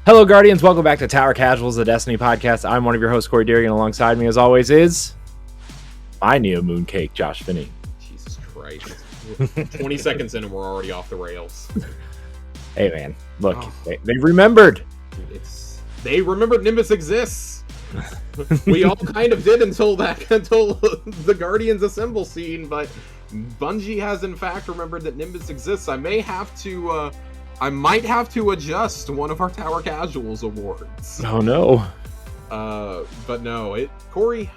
Hello, Guardians. Welcome back to Tower Casuals, the Destiny podcast. I'm one of your hosts, Corey Deering, and alongside me, as always, is my Neo Mooncake, Josh Finney. Jesus Christ. 20 seconds in and we're already off the rails. Hey, man. Look, they remembered. They remembered Nimbus exists. We all kind of did until the Guardians Assemble scene, but Bungie has in fact remembered that Nimbus exists. I might have to adjust one of our Tower Casuals awards. Oh no. But no, Corey,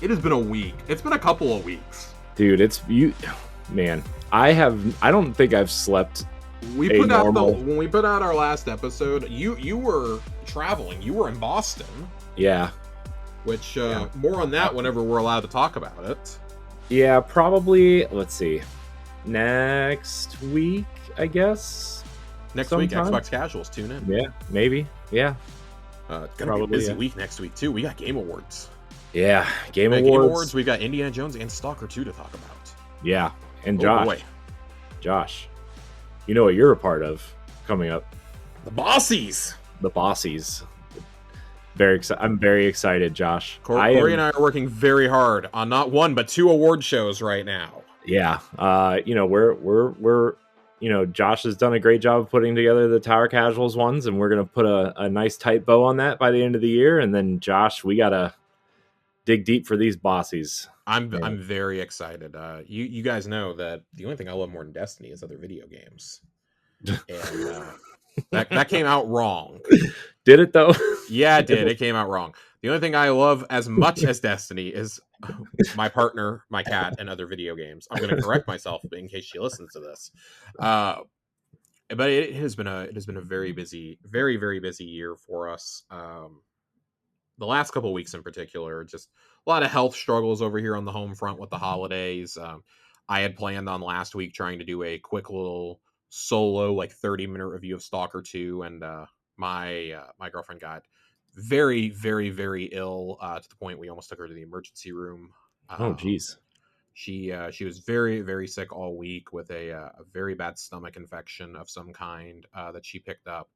it has been a week. It's been a couple of weeks. Dude, man, I don't think I've slept. When we put out our last episode, you were traveling. You were in Boston. Yeah. Which more on that whenever we're allowed to talk about it. Yeah, probably. Let's see. Next week, I guess. Next week, Xbox Casuals. Tune in. Yeah, maybe. Yeah. It's gonna be a busy week next week too. We got Game Awards. Yeah, Game Awards. We've got Indiana Jones and Stalker 2 to talk about. Yeah, and Josh, you know what you're a part of coming up? The Bossies. I'm very excited, Josh. Corey and I are working very hard on not one but two award shows right now. Yeah, we're Josh has done a great job of putting together the Tower Casuals ones, and we're gonna put a nice tight bow on that by the end of the year. And then, Josh, we gotta dig deep for these Bossies. I'm very excited. You guys know that the only thing I love more than Destiny is other video games, and that came out wrong. Did it though? Yeah, it did. It came out wrong. The only thing I love as much as Destiny is my partner, my cat, and other video games. I'm going to correct myself in case she listens to this. But it has been a very busy, very, very busy year for us. The last couple of weeks in particular, just a lot of health struggles over here on the home front with the holidays. I had planned on last week trying to do a quick little solo, 30-minute review of Stalker 2, and my girlfriend got very, very, very ill to the point we almost took her to the emergency room. Oh, geez. She was very, very sick all week with a very bad stomach infection of some kind that she picked up.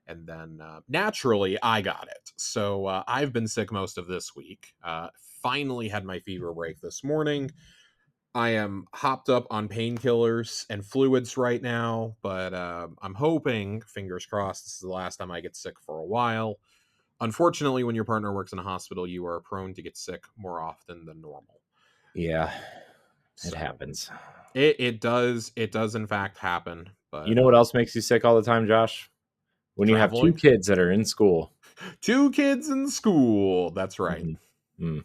And then naturally, I got it. So I've been sick most of this week. Finally had my fever break this morning. I am hopped up on painkillers and fluids right now, but I'm hoping, fingers crossed, this is the last time I get sick for a while. Unfortunately, when your partner works in a hospital, you are prone to get sick more often than normal. Yeah, it happens. It does in fact happen. But you know what else makes you sick all the time, Josh? When you have two kids that are in school. 2 kids in school. That's right. Mm-hmm.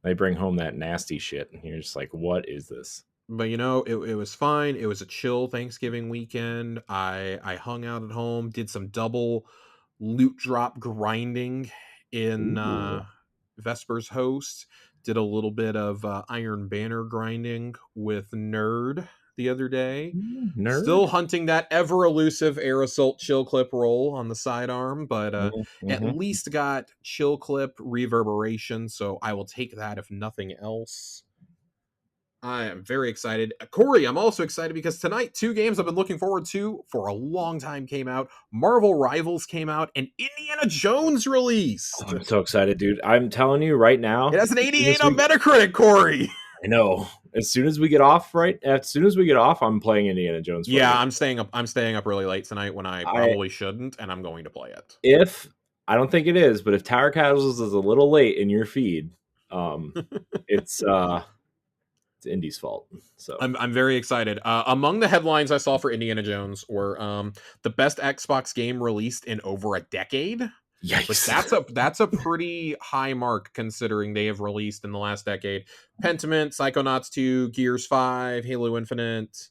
They bring home that nasty shit, and you're just like, what is this? But it was fine. It was a chill Thanksgiving weekend. I hung out at home, did some double loot drop grinding in Vesper's host, did a little bit of Iron Banner grinding with Nerd the other day. Nerd? Still hunting that ever elusive Air Assault chill clip roll on the sidearm, but at least got chill clip reverberation, so I will take that if nothing else. I am very excited. Corey, I'm also excited because tonight 2 games I've been looking forward to for a long time came out. Marvel Rivals came out, and Indiana Jones released. I'm so excited, dude. I'm telling you right now. It has an 88 on Metacritic, Corey. I know. As soon as we get off, I'm playing Indiana Jones. Yeah, I'm staying up really late tonight when I probably shouldn't, and I'm going to play it. If I don't think it is, but if Tower Casuals is a little late in your feed, it's Indy's fault. So I'm very excited. Among the headlines I saw for Indiana Jones were the best Xbox game released in over a decade. Yikes. Like that's a pretty high mark considering they have released in the last decade Pentiment, Psychonauts 2, Gears 5, Halo Infinite,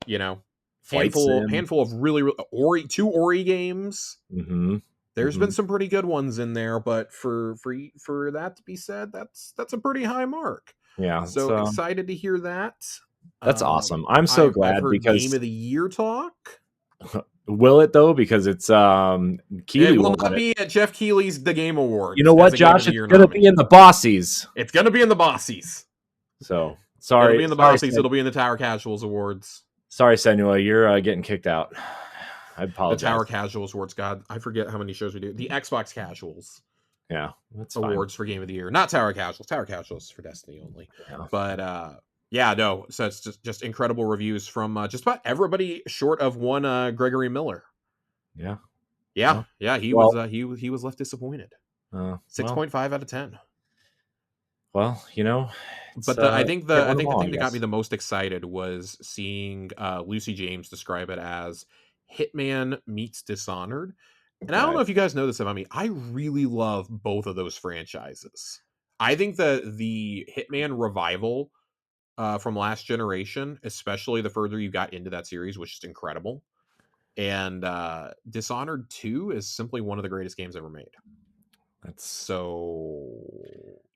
handful of really Ori 2 Ori games. Mm-hmm. There's been some pretty good ones in there, but for that to be said, that's a pretty high mark. Yeah. So excited to hear that. That's awesome. I'm so glad I've heard because Game of the Year talk. Will it though? Because it's Keighley it will not be at Jeff Keighley's The Game Awards. You know what, Josh? It's gonna be in the Bossies. It's gonna be in the Bossies. So sorry. It'll be in the Bossies. It'll be in the Tower Casuals Awards. Sorry, Senua, you're getting kicked out. I The Tower apologize. Casuals Awards. God, I forget how many shows we do. The Xbox Casuals Yeah, that's fine. Awards for Game of the Year. Not Tower Casuals. Tower Casuals for Destiny only. Yeah. But yeah, no. So it's just incredible reviews from just about everybody, short of one Gregory Miller. Yeah. Yeah, Well, yeah. He well, was he was left disappointed. well, 6.5 out of 10. well. It's But I think can't I win them think the all, I thing that got me guess. the most excited was seeing Lucy James describe it as Hitman meets Dishonored. And I don't Right. know if you guys know this about me. I really love both of those franchises. I think that the Hitman revival from last generation, especially the further you got into that series, was just incredible. And Dishonored 2 is simply one of the greatest games ever made. That's So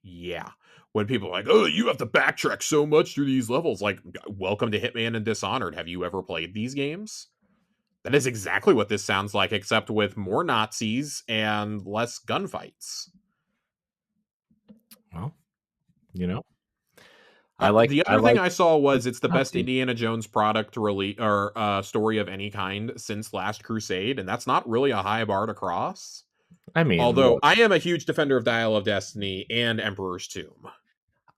yeah, when people are like, "Oh, you have to backtrack so much through these levels," like, welcome to Hitman and Dishonored. Have you ever played these games? That is exactly what this sounds like, except with more Nazis and less gunfights. well. You know, I like The I other thing like I saw was it's the best Nazi. Indiana Jones product release or story of any kind since Last Crusade, and that's not really a high bar to cross. I mean, Although look, I am a huge defender of Dial of Destiny and Emperor's Tomb.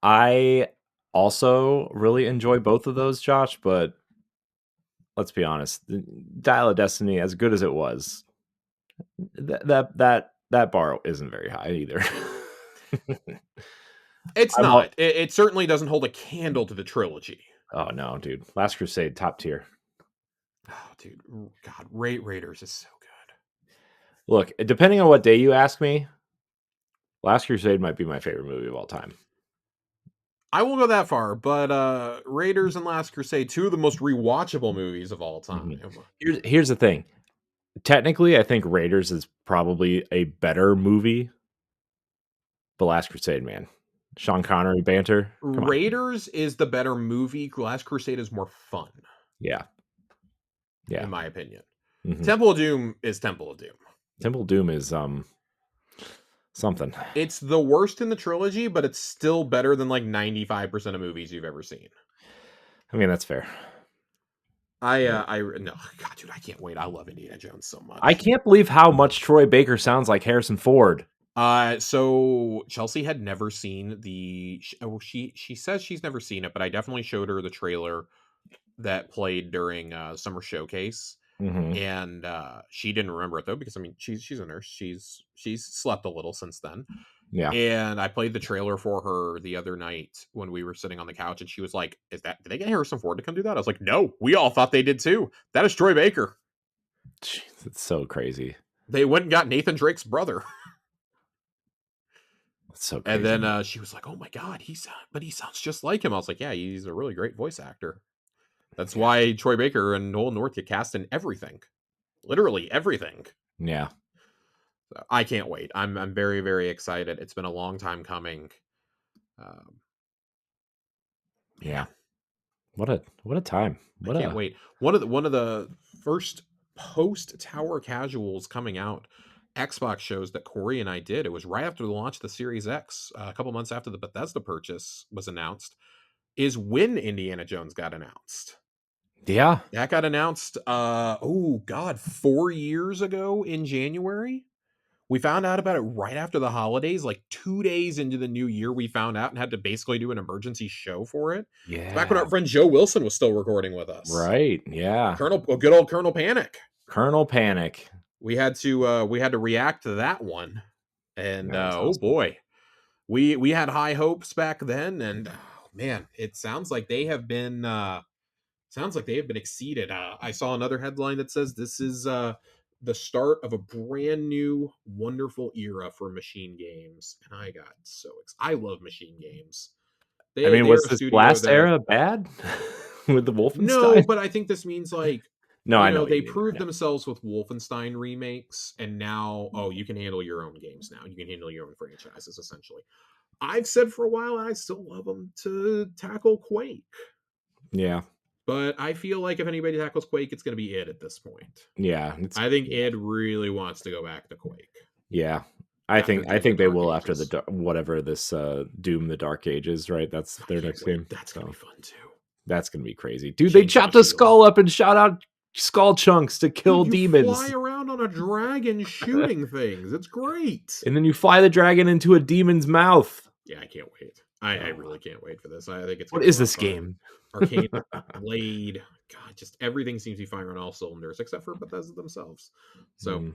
I also really enjoy both of those, Josh. But let's be honest, the Dial of Destiny, as good as it was, that bar isn't very high either. It's I'm all, not. It certainly doesn't hold a candle to the trilogy. oh no, dude, Last Crusade top tier. Oh, dude, God, Raiders is so good. Look, depending on what day you ask me, Last Crusade might be my favorite movie of all time. I won't go that far, but Raiders and Last Crusade, two of the most rewatchable movies of all time. Mhm. Here's the thing. Technically, I think Raiders is probably a better movie. The Last Crusade, man. Sean Connery banter. Come on. Raiders is the better movie. Last Crusade is more fun, Yeah. Yeah. in my opinion. Mhm. Temple of Doom is Temple of Doom. Temple Doom is something. It's the worst in the trilogy, but it's still better than like 95% of movies you've ever seen. I mean, that's fair. No, God, dude, I can't wait. I love Indiana Jones so much. I can't believe how much Troy Baker sounds like Harrison Ford. So Chelsea had never seen she says she's never seen it, but I definitely showed her the trailer that played during summer showcase, Mm-hmm. and she didn't remember it though because I mean she's a nurse, she's slept a little since then, Yeah. and I played the trailer for her the other night when we were sitting on the couch, and she was like, "Did they get Harrison Ford to come do that?" I was like, "No, we all thought they did too. That is Troy Baker. Jeez, it's so crazy. They went and got Nathan Drake's brother." It's so And crazy. then she was like, "Oh my god, he sounds just like him." I was like, "Yeah, he's a really great voice actor. That's Yeah. why Troy Baker and Noel North get cast in everything, literally everything." Yeah. So I can't wait. I'm very very excited. It's been a long time coming. Um, Yeah. man, What a time. I can't wait. One of the first post Tower Casuals coming out Xbox shows that Corey and I did. It was right after the launch of the Series X, a couple months after the Bethesda purchase was announced. Is when Indiana Jones got announced. Yeah. That got announced, oh god, 4 years ago in January. We found out about it right after the holidays, like 2 days into the new year, we found out and had to basically do an emergency show for it. It's back when Yeah. our friend Joe Wilson was still recording with us. Right. Yeah. Good old Colonel Panic. Colonel Panic. We had to react to that one. And That was oh awesome. boy. We had high hopes back then, and oh, man, it sounds like they have been exceeded. I saw another headline that says this is the start of a brand new, wonderful era for machine games, and I got so excited. I love machine games. I mean, They're was a this studio last that era bad with the no, Wolfenstein? but I think this means like No, I know what they you mean. proved Yeah. themselves with Wolfenstein remakes, and now you can handle your own games now. You can handle your own franchises essentially. I've said for a while I still love them to tackle Quake. Yeah. But I feel like if anybody tackles Quake, it's going to be id at this point. Yeah. I think id really wants to go back to Quake Yeah. after I Doom: The think they Dark will after Ages. whatever this Doom the Dark Ages, right? That's I their can't next wait. game. That's going to So be fun too. that's gonna be crazy. Dude, they Chainsaw chopped a Shield. skull up and shot out skull chunks to kill Dude, you fly demons. around on a dragon shooting things. It's great. And then you fly the dragon into a demon's mouth. Yeah, I can't wait. I Oh, really can't wait for this. I think it's what going to be a is lot of this fun. game? Arcane Blade. God, just everything seems to be firing on all cylinders except for Bethesda themselves. So,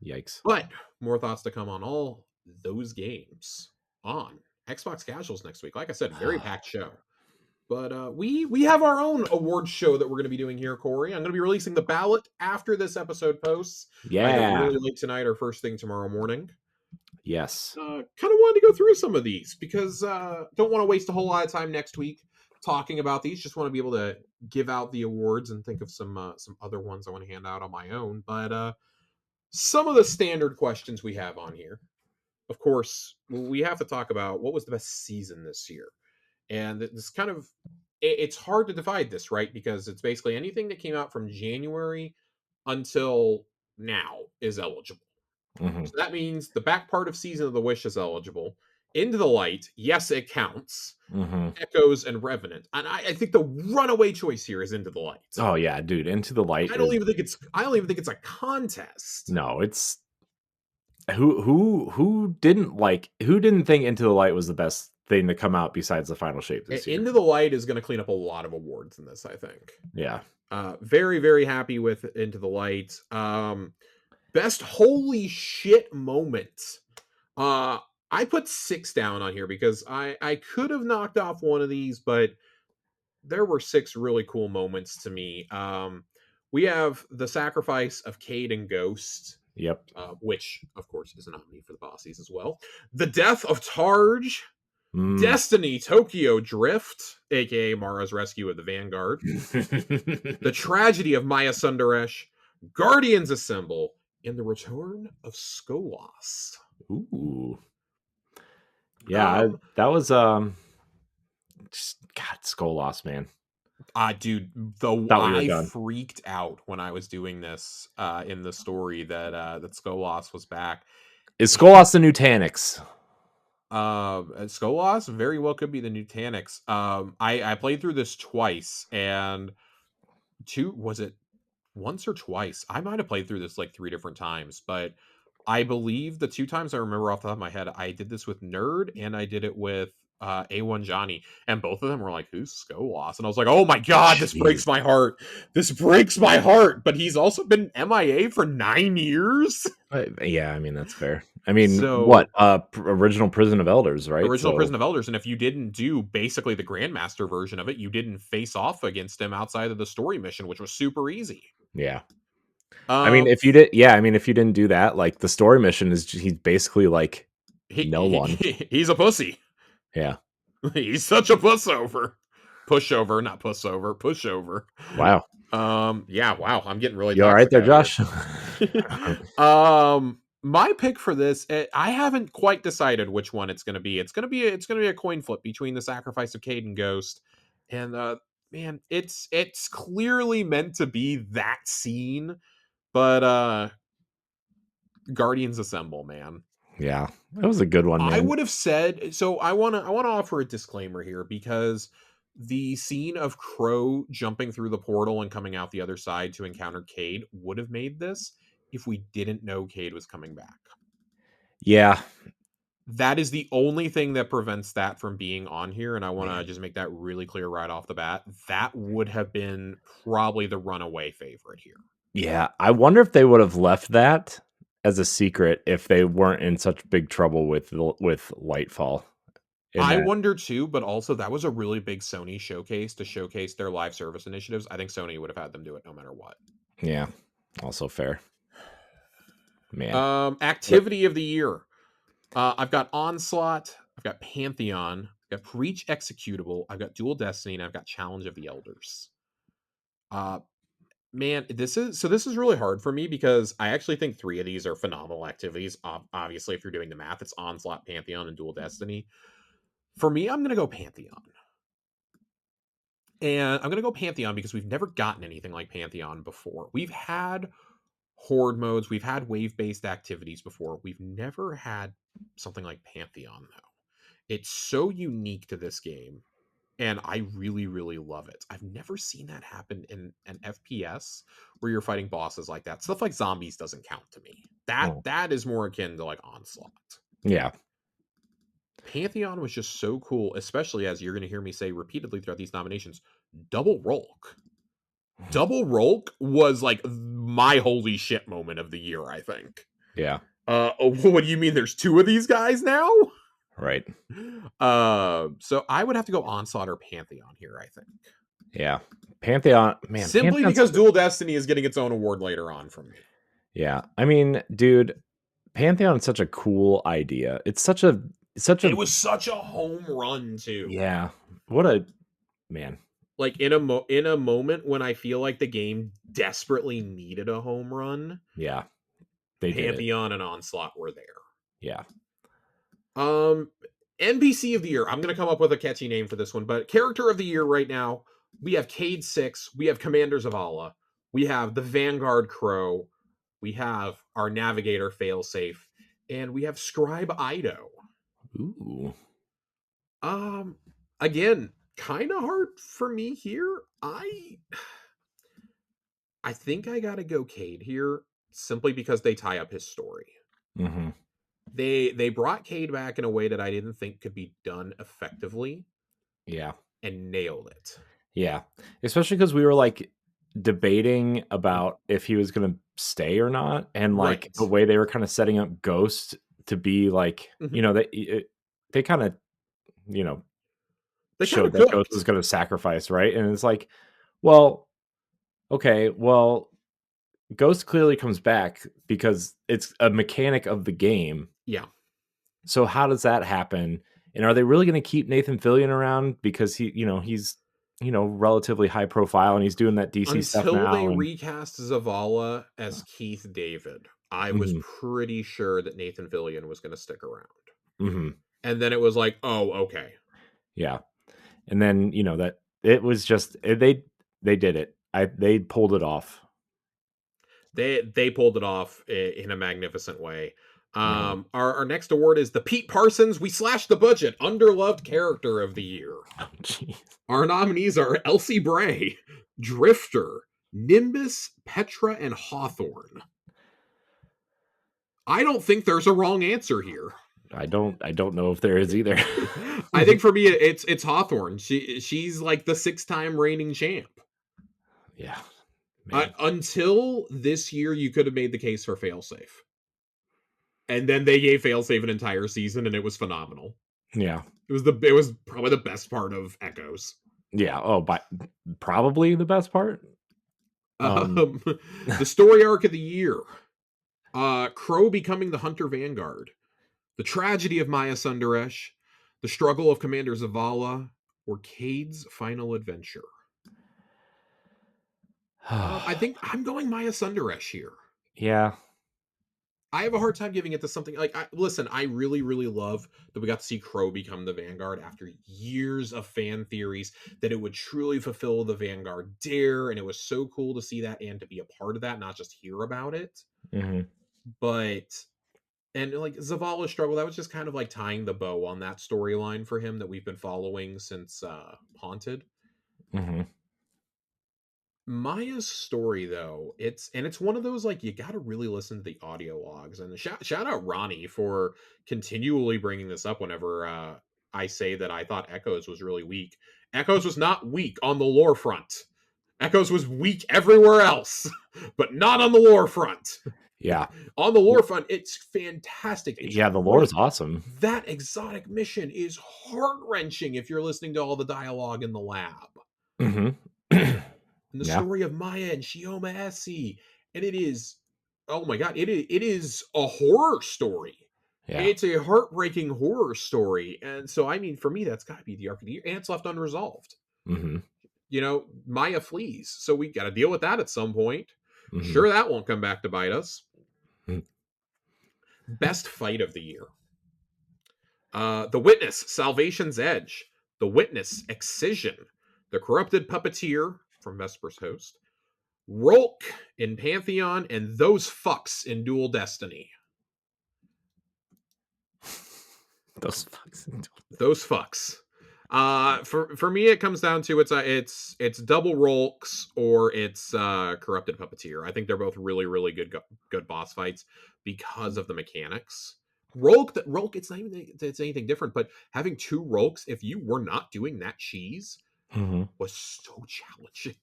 Yikes. but more thoughts to come on all those games on Xbox Casuals next week. Like I said, very packed show. But we have our own awards show that we're going to be doing here, Corey. I'm going to be releasing the ballot after this episode posts, either Yeah. really late tonight or first thing tomorrow morning. Yes. Kind of wanted to go through some of these because don't want to waste a whole lot of time next week talking about these. Just want to be able to give out the awards and think of some other ones I want to hand out on my own. But some of the standard questions we have on here, of course, we have to talk about what was the best season this year. And this kind of, it's hard to divide this, right? Because it's basically anything that came out from January until now is eligible. Mm-hmm. So that means the back part of Season of the Wish is eligible. Into the Light, yes, it counts. Mm-hmm. Echoes and Revenant, and I think the runaway choice here is Into the Light. Oh yeah, dude, Into the Light. I don't even think it's a contest. No, it's who didn't think Into the Light was the best thing to come out besides the Final Shape this year. Into the Light is going to clean up a lot of awards in this, I think. Yeah. Very, very happy with Into the Light. Best holy shit moment. I put 6 down on here because I could have knocked off one of these, but there were 6 really cool moments to me. We have the sacrifice of Cade and Ghost. Yep. Which, of course, is a nominee for the Bossies as well. The death of Targe. Destiny Tokyo Drift, aka Mara's rescue of the Vanguard. The tragedy of Maya Sundaresh. Guardians Assemble. And the return of Skolas. Ooh. Yeah, that was just, God, Skolas, man. Dude, I freaked out when I was doing this in the story that Skolas was back. Is Skolas the new Taniks? Skolas very well could be the new Taniks. I played through this twice, and was it once or twice? I might have played through this like 3 different times, but I believe the 2 times I remember off the top of my head, I did this with Nerd and I did it with A1 Johnny, and both of them were like, "Who's Skolas?" And I was like, "Oh my god, this breaks my heart. This breaks my heart." But he's also been MIA for 9 years. Yeah, I mean that's fair. I mean, what? Original Prison of Elders, right? Original Prison of Elders, and if you didn't do basically the Grandmaster version of it, you didn't face off against him outside of the story mission, which was super easy. Yeah. I mean, if you didn't do that, like the story mission is he's basically like no one. He's a pussy. Yeah. He's such a pushover. Pushover, not pussover. Pushover. Wow. Yeah, wow. I'm getting really You all right there, Josh? My pick for this, I haven't quite decided which one it's going to be. It's going to be a coin flip between the sacrifice of Cade and Ghost, and man, it's clearly meant to be that scene, but Guardians Assemble, man. Yeah, that was a good one, man. I would have said so. I want to offer a disclaimer here because the scene of Crow jumping through the portal and coming out the other side to encounter Cade would have made this if we didn't know Cade was coming back. Yeah. That is the only thing that prevents that from being on here, and I want to just make that really clear right off the bat. That would have been probably the runaway favorite here. Yeah, I wonder if they would have left that as a secret if they weren't in such big trouble with Lightfall. I wonder too, but also that was a really big Sony showcase to showcase their live service initiatives. I think Sony would have had them do it no matter what. Yeah, also fair. Man. Activity of the year. I've got Onslaught, I've got Pantheon, I've got Preach Executable, I've got Dual Destiny, and I've got Challenge of the Elders. Man, this is really hard for me because I actually think 3 of these are phenomenal activities. Obviously, if you're doing the math, it's Onslaught, Pantheon, and Dual Destiny. For me, I'm going to go Pantheon. And I'm going to go Pantheon because we've never gotten anything like Pantheon before. We've had horde modes, we've had wave-based activities before. We've never had something like Pantheon, though. It's so unique to this game. and I really, really love it. I've never seen that happen in an FPS where you're fighting bosses like that. Stuff like zombies doesn't count to me. Oh, That is more akin to like Onslaught. yeah. Pantheon was just so cool, especially as you're going to hear me say repeatedly throughout these nominations. Double Rolk. Double Rolk was like my holy shit moment of the year, I think. Yeah. What do you mean there's two of these guys now? Right. So I would have to go Onslaught or Pantheon here, I think. Yeah. Pantheon, man, Simply Pantheon's because such a, Dual Destiny is getting its own award later on from me. yeah. I mean, dude, Pantheon is such a cool idea. It's such It a was such a home run too. yeah. What a man. Like in a moment when I feel like the game desperately needed a home run, Yeah. They did it. Pantheon and Onslaught were there. Yeah. Um, NPC of the year. I'm gonna come up with a catchy name for this one, but character of the year right now, we have Cade 6, we have Commanders of Allah, we have the Vanguard Crow, we have our Navigator Failsafe, and we have Scribe Eido. Ooh. Again, kind of hard for me here. I think I gotta go Cade here simply because they tie up his story. Mm-hmm. They brought Cade back in a way that I didn't think could be done effectively Yeah. and nailed it. Yeah. Especially because we were like debating about if he was gonna stay or not. And like Right. the way they were kind of setting up Ghost to be like, Mhm. you know, they kind of, you know, They kind showed of that Ghost cooked. was gonna sacrifice, right? And it's like, well, okay, well, Ghost clearly comes back because it's a mechanic of the game. Yeah. So how does that happen? And are they really going to keep Nathan Fillion around because he's relatively high profile and he's doing that DC stuff Until they now and recast Zavala as Keith David, I was mhm, pretty sure that Nathan Fillion was going to stick around. mhm, And then it was like, oh, okay. yeah. And then, that it was just they did it. They pulled it off. They pulled it off in a magnificent way. Yeah. Our next award is the Pete Parsons We Slashed the Budget Underloved Character of the Year. Oh, jeez. Our nominees are Elsie Bray, Drifter, Nimbus, Petra, and Hawthorne. I don't think there's a wrong answer here. I don't know if there is either. I think for me it's Hawthorne. She's like the 6-time reigning champ. Yeah. Man. Until this year, you could have made the case for Failsafe. And then they gave Failsafe an entire season, and it was phenomenal. Yeah. It was probably the best part of Echoes. Yeah. Oh, but probably the best part. The story arc of the year. Crow becoming the Hunter Vanguard. The tragedy of Maya Sundaresh. The struggle of Commander Zavala. Or Cade's final adventure. I think I'm going Maya Sundaresh here. Yeah. I have a hard time giving it to something like listen, I really, really love that we got to see Crow become the Vanguard after years of fan theories that it would truly fulfill the Vanguard dare, and it was so cool to see that and to be a part of that, not just hear about it. Mm-hmm. But and like Zavala's struggle, that was just kind of like tying the bow on that storyline for him that we've been following since Haunted. Mm-hmm. Maya's story though, it's one of those like you got to really listen to the audio logs, and shout out Ronnie for continually bringing this up whenever I say that I thought Echoes was really weak. Echoes was not weak on the lore front. Echoes was weak everywhere else, but not on the lore front. Yeah. On the lore front, it's fantastic. It's Yeah, the lore is awesome. That exotic mission is heart-wrenching if you're listening to all the dialogue in the lab. Mm-hmm. And the Yeah. story of Maya and Shioma Essie. And it is, oh my god, it is a horror story. Yeah. It's a heartbreaking horror story. And so, I mean, for me, that's got to be the arc of the year. And it's left unresolved. Mm-hmm. Maya flees. So we got to deal with that at some point. Mm-hmm. Sure, that won't come back to bite us. Mm-hmm. Best fight of the year. The Witness, Salvation's Edge. The Witness, Excision. The Corrupted Puppeteer from Vesper's Host. Rolk in Pantheon, and Those Fucks in Dual Destiny. Those fucks. Those Fucks. For me, it comes down to it's double Rolks or it's corrupted puppeteer. I think they're both really good boss fights because of the mechanics. Rolk, it's not even it's anything different, but having two Rolks, if you were not doing that cheese, Mm-hmm. was so challenging.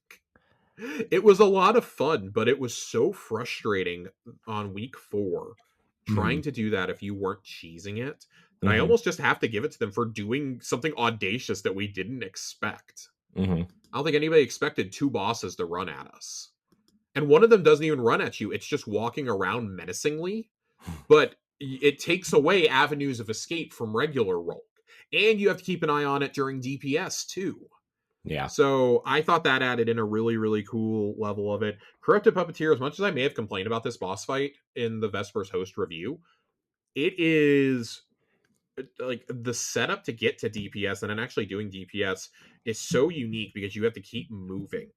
It was a lot of fun, but it was so frustrating on week 4 Mm-hmm. trying to do that if you weren't cheesing it that I Mm-hmm. almost just have to give it to them for doing something audacious that we didn't expect. Mm-hmm. I don't think anybody expected two bosses to run at us. And one of them doesn't even run at you, it's just walking around menacingly, but it takes away avenues of escape from regular Rolk. And you have to keep an eye on it during DPS too. Yeah. So I thought that added in a really cool level of it. Corrupted Puppeteer, as much as I may have complained about this boss fight in the Vespers host review, it is like the setup to get to DPS and then actually doing DPS is so unique because you have to keep moving.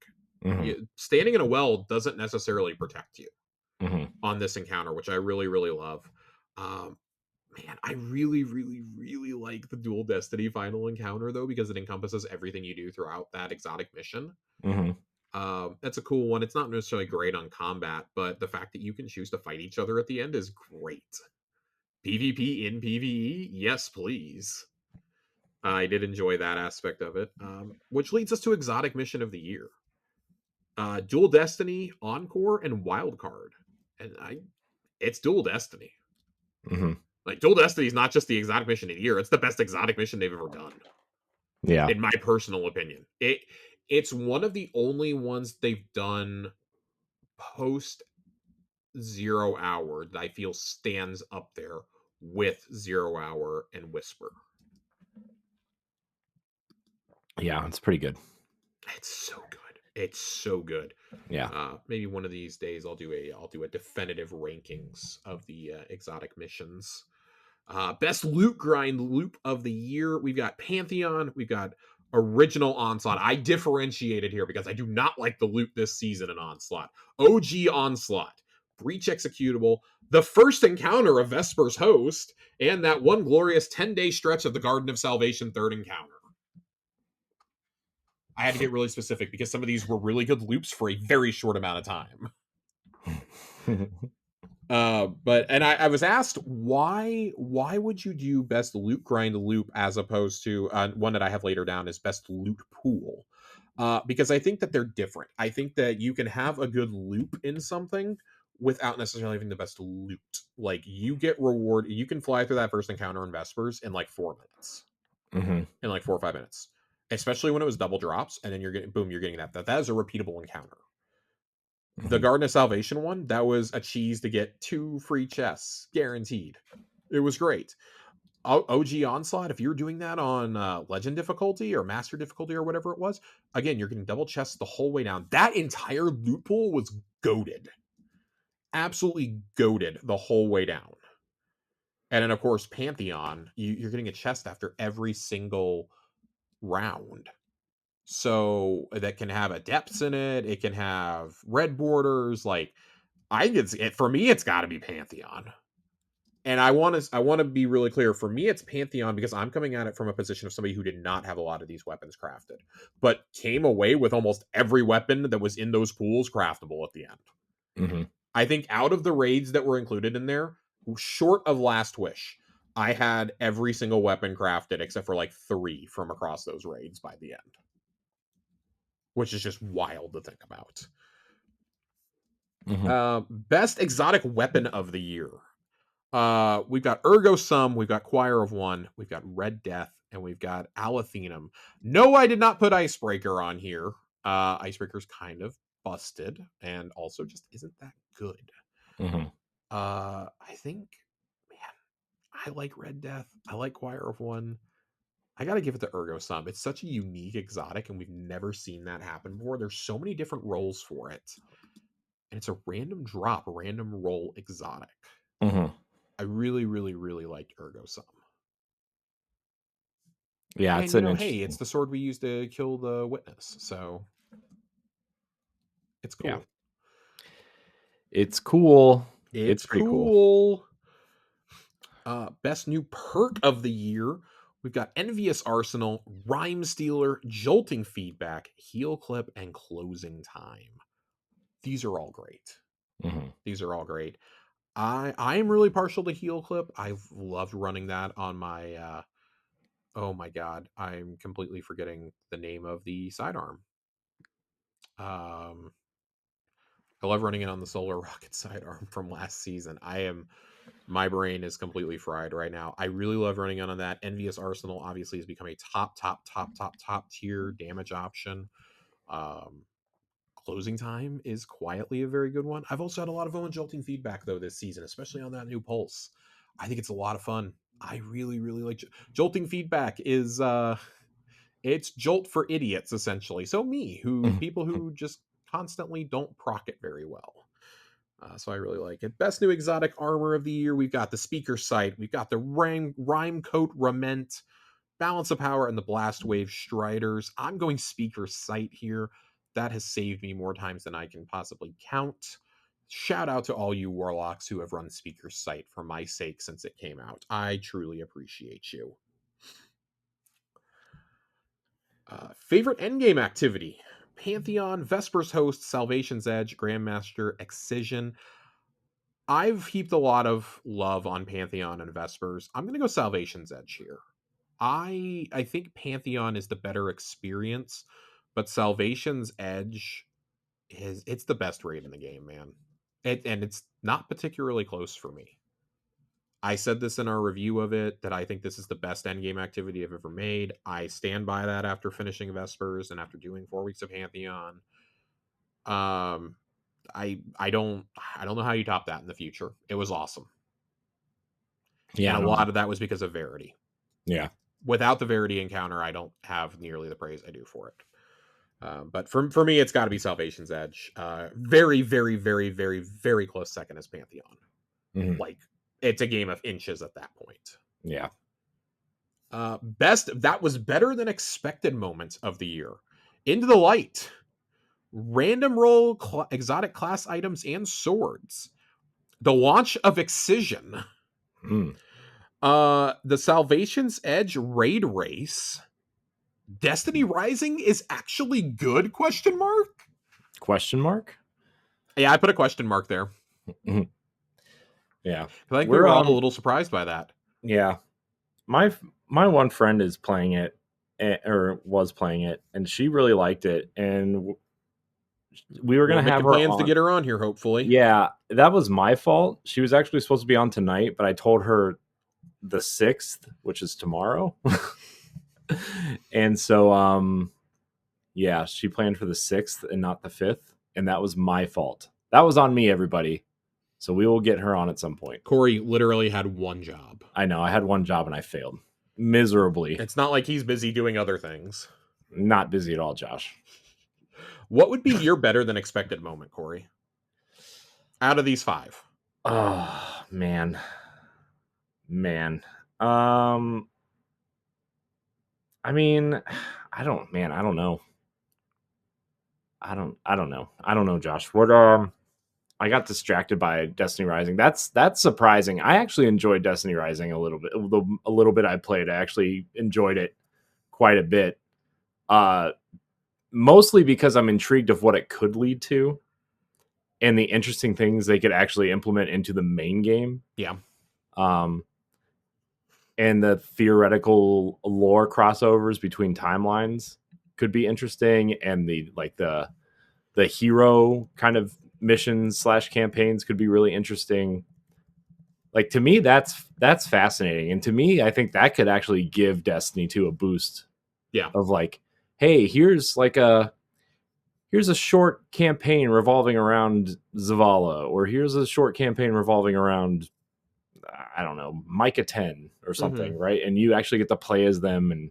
Mm-hmm. Standing in a well doesn't necessarily protect you Mm-hmm. on this encounter, which I really love. Um, Man, I really like the Dual Destiny final encounter though, because it encompasses everything you do throughout that exotic mission. Mm-hmm. That's a cool one. It's not necessarily great on combat, but the fact that you can choose to fight each other at the end is great. PvP in PvE, yes, please. I did enjoy that aspect of it, which leads us to exotic mission of the year: Dual Destiny, Encore, and Wildcard. And it's Dual Destiny. Mm-hmm. Like Dual Destiny is not just the exotic mission of the year; it's the best exotic mission they've ever done, Yeah. in my personal opinion. It's one of the only ones they've done post 0 Hour that I feel stands up there with 0 Hour and Whisper. Yeah. It's pretty good. It's so good. It's so good. Yeah. Maybe one of these days I'll do a definitive rankings of the exotic missions. Best loot grind loop of the year. We've got Pantheon. We've got original Onslaught. I differentiated here because I do not like the loot this season in Onslaught. OG Onslaught, Breach Executable, the first encounter of Vesper's host, and that one glorious 10-day stretch of the Garden of Salvation third encounter. I had to get really specific because some of these were really good loops for a very short amount of time. But I was asked why would you do best loot grind loop as opposed to one that I have later down is best loot pool, because I think that they're different. I think that you can have a good loop in something without necessarily having the best loot. Like you get reward, you can fly through that first encounter in Vespers in like 4 minutes, Mm-hmm. in like 4 or 5 minutes, especially when it was double drops, and then you're getting boom, you're getting that is a repeatable encounter. The Mm-hmm. Garden of Salvation one, that was a cheese to get 2 free chests guaranteed. It was great. OG Onslaught, if you're doing that on Legend difficulty or Master difficulty or whatever it was, again, you're getting double chests the whole way down. That entire loot pool was goated. Absolutely goated the whole way down. And then, of course, Pantheon, you're getting a chest after every single round. So that can have adepts in it. It can have red borders. Like, I think for me, it's got to be Pantheon. And I want to be really clear. For me, it's Pantheon because I'm coming at it from a position of somebody who did not have a lot of these weapons crafted, but came away with almost every weapon that was in those pools craftable at the end. Mm-hmm. I think out of the raids that were included in there, short of Last Wish, I had every single weapon crafted except for like 3 from across those raids by the end, which is just wild to think about. Mm-hmm. Best exotic weapon of the year. We've got Ergo Sum, we've got Choir of One, we've got Red Death, and we've got Alathenum. No, I did not put Icebreaker on here. Icebreaker's kind of busted and also just isn't that good. Mm-hmm. I think, man, I like Red Death. I like Choir of One. I gotta give it to Ergo Sum. It's such a unique exotic, and we've never seen that happen before. There's so many different roles for it. And it's a random drop, random roll exotic. Mm-hmm. I really liked Ergo Sum. Yeah, And it's an hey, interesting. it's the sword we used to kill the witness, so it's Yeah, cool. it's cool. It's It's pretty cool. cool. Best new perk of the year. We've got Envious Arsenal, Rhyme Stealer, Jolting Feedback, Heel Clip, and Closing Time. These are all great. Mm-hmm. These are all great. I am really partial to Heel Clip. I've loved running that on my oh my god, I'm completely forgetting the name of the sidearm. I love running it on the Solar Rocket sidearm from last season. My brain is completely fried right now. I really love running it on that. Envious Arsenal obviously has become a top tier damage option. Um, Closing Time is quietly a very good one. I've also had a lot of fun with Jolting Feedback though this season, especially on that new Pulse. I think it's a lot of fun. I really, really like Jolting Feedback. Is it's Jolt for idiots essentially. So me, who people who just constantly don't proc it very well. So I really like it. Best new exotic armor of the year. We've got the Speaker Sight. We've got the Rhyme Coat Rament, Balance of Power, and the Blast Wave Striders. I'm going Speaker Sight here. That has saved me more times than I can possibly count. Shout out to all you Warlocks who have run Speaker Sight for my sake since it came out. I truly appreciate you. Favorite endgame activity? Pantheon, Vespers Host, Salvation's Edge, Grandmaster, Excision. I've heaped a lot of love on Pantheon and Vespers. I'm going to go Salvation's Edge here. I think Pantheon is the better experience, but Salvation's Edge it's the best raid in the game, man. And it's not particularly close for me. I said this in our review of it that I think this is the best endgame activity I've ever made. I stand by that after finishing Vespers and after doing 4 weeks of Pantheon. I don't know how you top that in the future. It was awesome. Yeah, and a lot of that was because of Verity. Yeah. Without the Verity encounter, I don't have nearly the praise I do for it. But for me, it's got to be Salvation's Edge. Very, very, very, very, very close second is Pantheon. Mm-hmm. Like, it's a game of inches at that point. Yeah. That was better than expected moment of the year. Into the Light. Random roll exotic class items and swords. The launch of Excision. The Salvation's Edge raid race. Destiny Rising is actually good? Question mark? Yeah, I put a question mark there. Yeah. I think we were all a little surprised by that. Yeah. My one friend is playing it, or was playing it, and she really liked it, and we were going to have her plans on. to get her on here, hopefully. Yeah, that was my fault. She was actually supposed to be on tonight, but I told her the 6th, which is tomorrow. And so yeah, she planned for the 6th and not the 5th, and that was my fault. That was on me, everybody. So we will get her on at some point. Corey literally had one job. I know. I had one job and I failed miserably. It's not like he's busy doing other things. Not busy at all, Josh. What would be your better than expected moment, Corey? Out of these 5. Oh, man. I mean, I don't know. I don't know, Josh. What I got distracted by Destiny Rising. That's surprising. I actually enjoyed Destiny Rising a little bit. A little bit I played, I actually enjoyed it quite a bit. Mostly because I'm intrigued of what it could lead to and the interesting things they could actually implement into the main game. Yeah. And the theoretical lore crossovers between timelines could be interesting, and the hero kind of missions / campaigns could be really interesting. Like, to me, that's fascinating, and to me, I think that could actually give Destiny 2 a boost. Yeah. Of like, hey, here's a short campaign revolving around Zavala, or here's a short campaign revolving around, I don't know, Micah 10 or something, right? And you actually get to play as them and,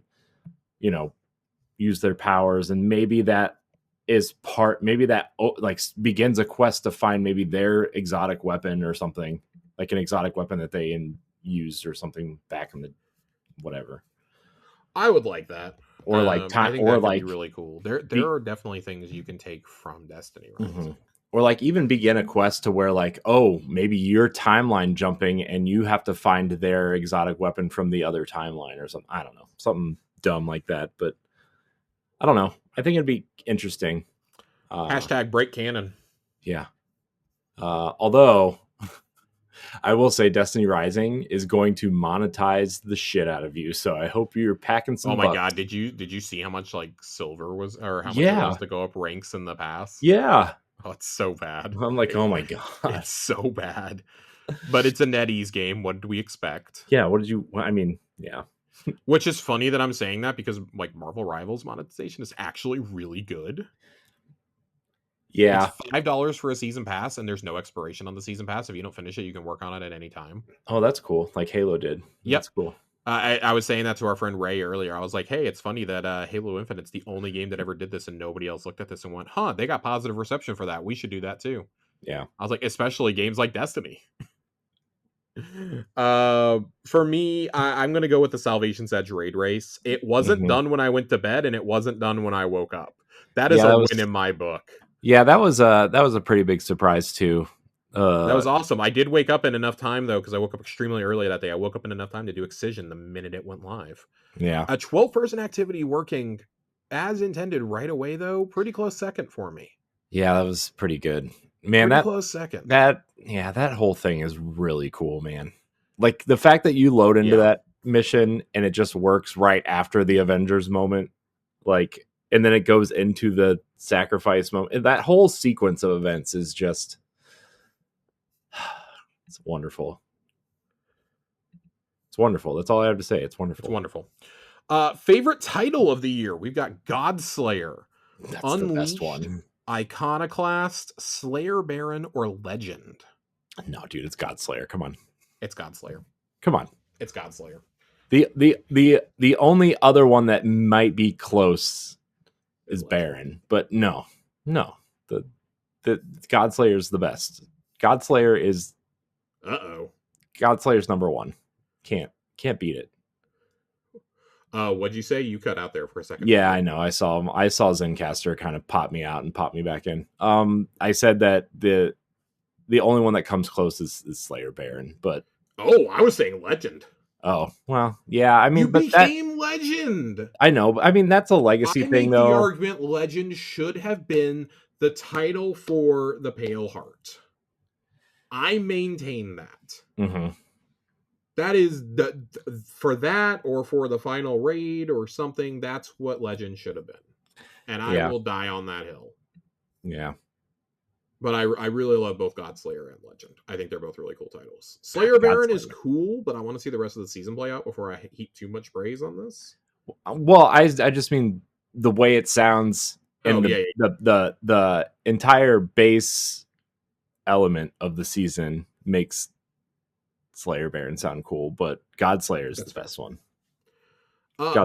use their powers, and maybe that like begins a quest to find maybe their exotic weapon or something, like an exotic weapon that they used or something back in the whatever. I would like that. Or like I think that would be really cool. There are definitely things you can take from Destiny Rising. or like even begin a quest to where like, oh, maybe you're timeline jumping and you have to find their exotic weapon from the other timeline or something. I don't know, something dumb like that. But I don't know. I think it'd be interesting. Hashtag break canon. Yeah. Although I will say Destiny Rising is going to monetize the shit out of you. So I hope you're packing some Oh my bucks. god, did you see how much like silver was, or how much it Yeah. was to go up ranks in the past? Yeah. Oh, it's so bad. I'm like, oh my god. It's so bad. But it's a NetEase game. What do we expect? Yeah. What did you? I mean, yeah. Which is funny that I'm saying that because like Marvel Rivals monetization is actually really good. Yeah. It's $5 for a season pass, and there's no expiration on the season pass. If you don't finish it, you can work on it at any time. Oh, that's cool. Like Halo did. Yep. That's cool. I was saying that to our friend Ray earlier. I was like, hey, it's funny that Halo Infinite's the only game that ever did this, and nobody else looked at this and went, huh, they got positive reception for that. We should do that too. Yeah. I was like, especially games like Destiny. For me, I'm going to go with the Salvation's Edge raid race. It wasn't done when I went to bed, and it wasn't done when I woke up. That is a win in my book. Yeah, that was a pretty big surprise too. That was awesome. I did wake up in enough time though, because I woke up extremely early that day. I woke up in enough time to do Excision the minute it went live. Yeah, a 12-person activity working as intended right away though. Pretty close second for me. Yeah, that was pretty good, man. Pretty close second. That whole thing is really cool, man. Like the fact that you load into that mission and it just works right after the Avengers moment, like, and then it goes into the sacrifice moment. And that whole sequence of events is just, it's wonderful. It's wonderful. That's all I have to say. It's wonderful. It's wonderful. Favorite title of the year? We've got Godslayer, That's Unleashed, the best one. Iconoclast, Slayer Baron, or Legend. No, dude, it's Godslayer. Come on. It's Godslayer. Come on. It's Godslayer. The only other one that might be close is Baron, but no. The Godslayer is the best. Godslayer is Godslayer's number one. Can't beat it. What'd you say? You cut out there for a second. Yeah, I know. I saw him. I saw Zencaster kind of pop me out and pop me back in. I said that the only one that comes close is Slayer Baron, but I was saying Legend. Oh, well, yeah. I mean, you became Legend. I know, but I mean that's a legacy thing, though. The argument Legend should have been the title for the Pale Heart. I maintain that. Mm-hmm. That is for that, or for the final raid or something. That's what Legend should have been, and I will die on that hill. Yeah. But I really love both Godslayer and Legend. I think they're both really cool titles. Slayer Baron is cool, but I want to see the rest of the season play out before I heap too much praise on this. Well, I just mean the way it sounds and the entire base element of the season makes Slayer Baron sound cool, but Godslayer is the best one.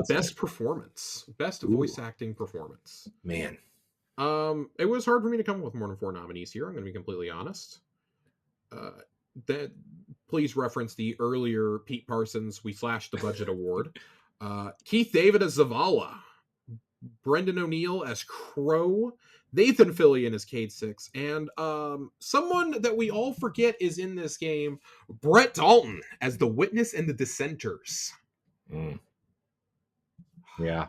Best performance. Best voice acting performance. Man. It was hard for me to come up with more than 4 nominees here. I'm going to be completely honest. Please reference the earlier Pete Parsons "We Slashed the Budget" award. Keith David as Zavala, Brendan O'Neill as Crow, Nathan Fillion as Cade Six, and someone that we all forget is in this game, Brett Dalton as the Witness and the Dissenters. Yeah.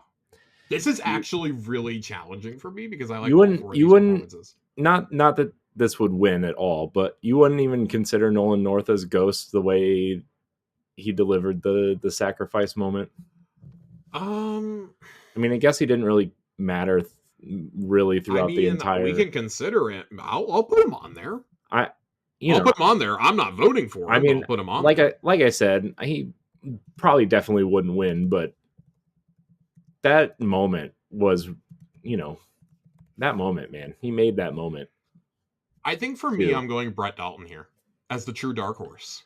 This is actually really challenging for me because I like you wouldn't not that this would win at all, but you wouldn't even consider Nolan North as Ghost the way he delivered the sacrifice moment. I mean, I guess he didn't really matter really throughout the entire. We can consider it. I'll put him on there. I'll put him on there. I'm not voting for him. I mean, I'll put him on. Like I said, he probably definitely wouldn't win, but that moment was, that moment, man. He made that moment. I think for me, I'm going Brett Dalton here as the true dark horse.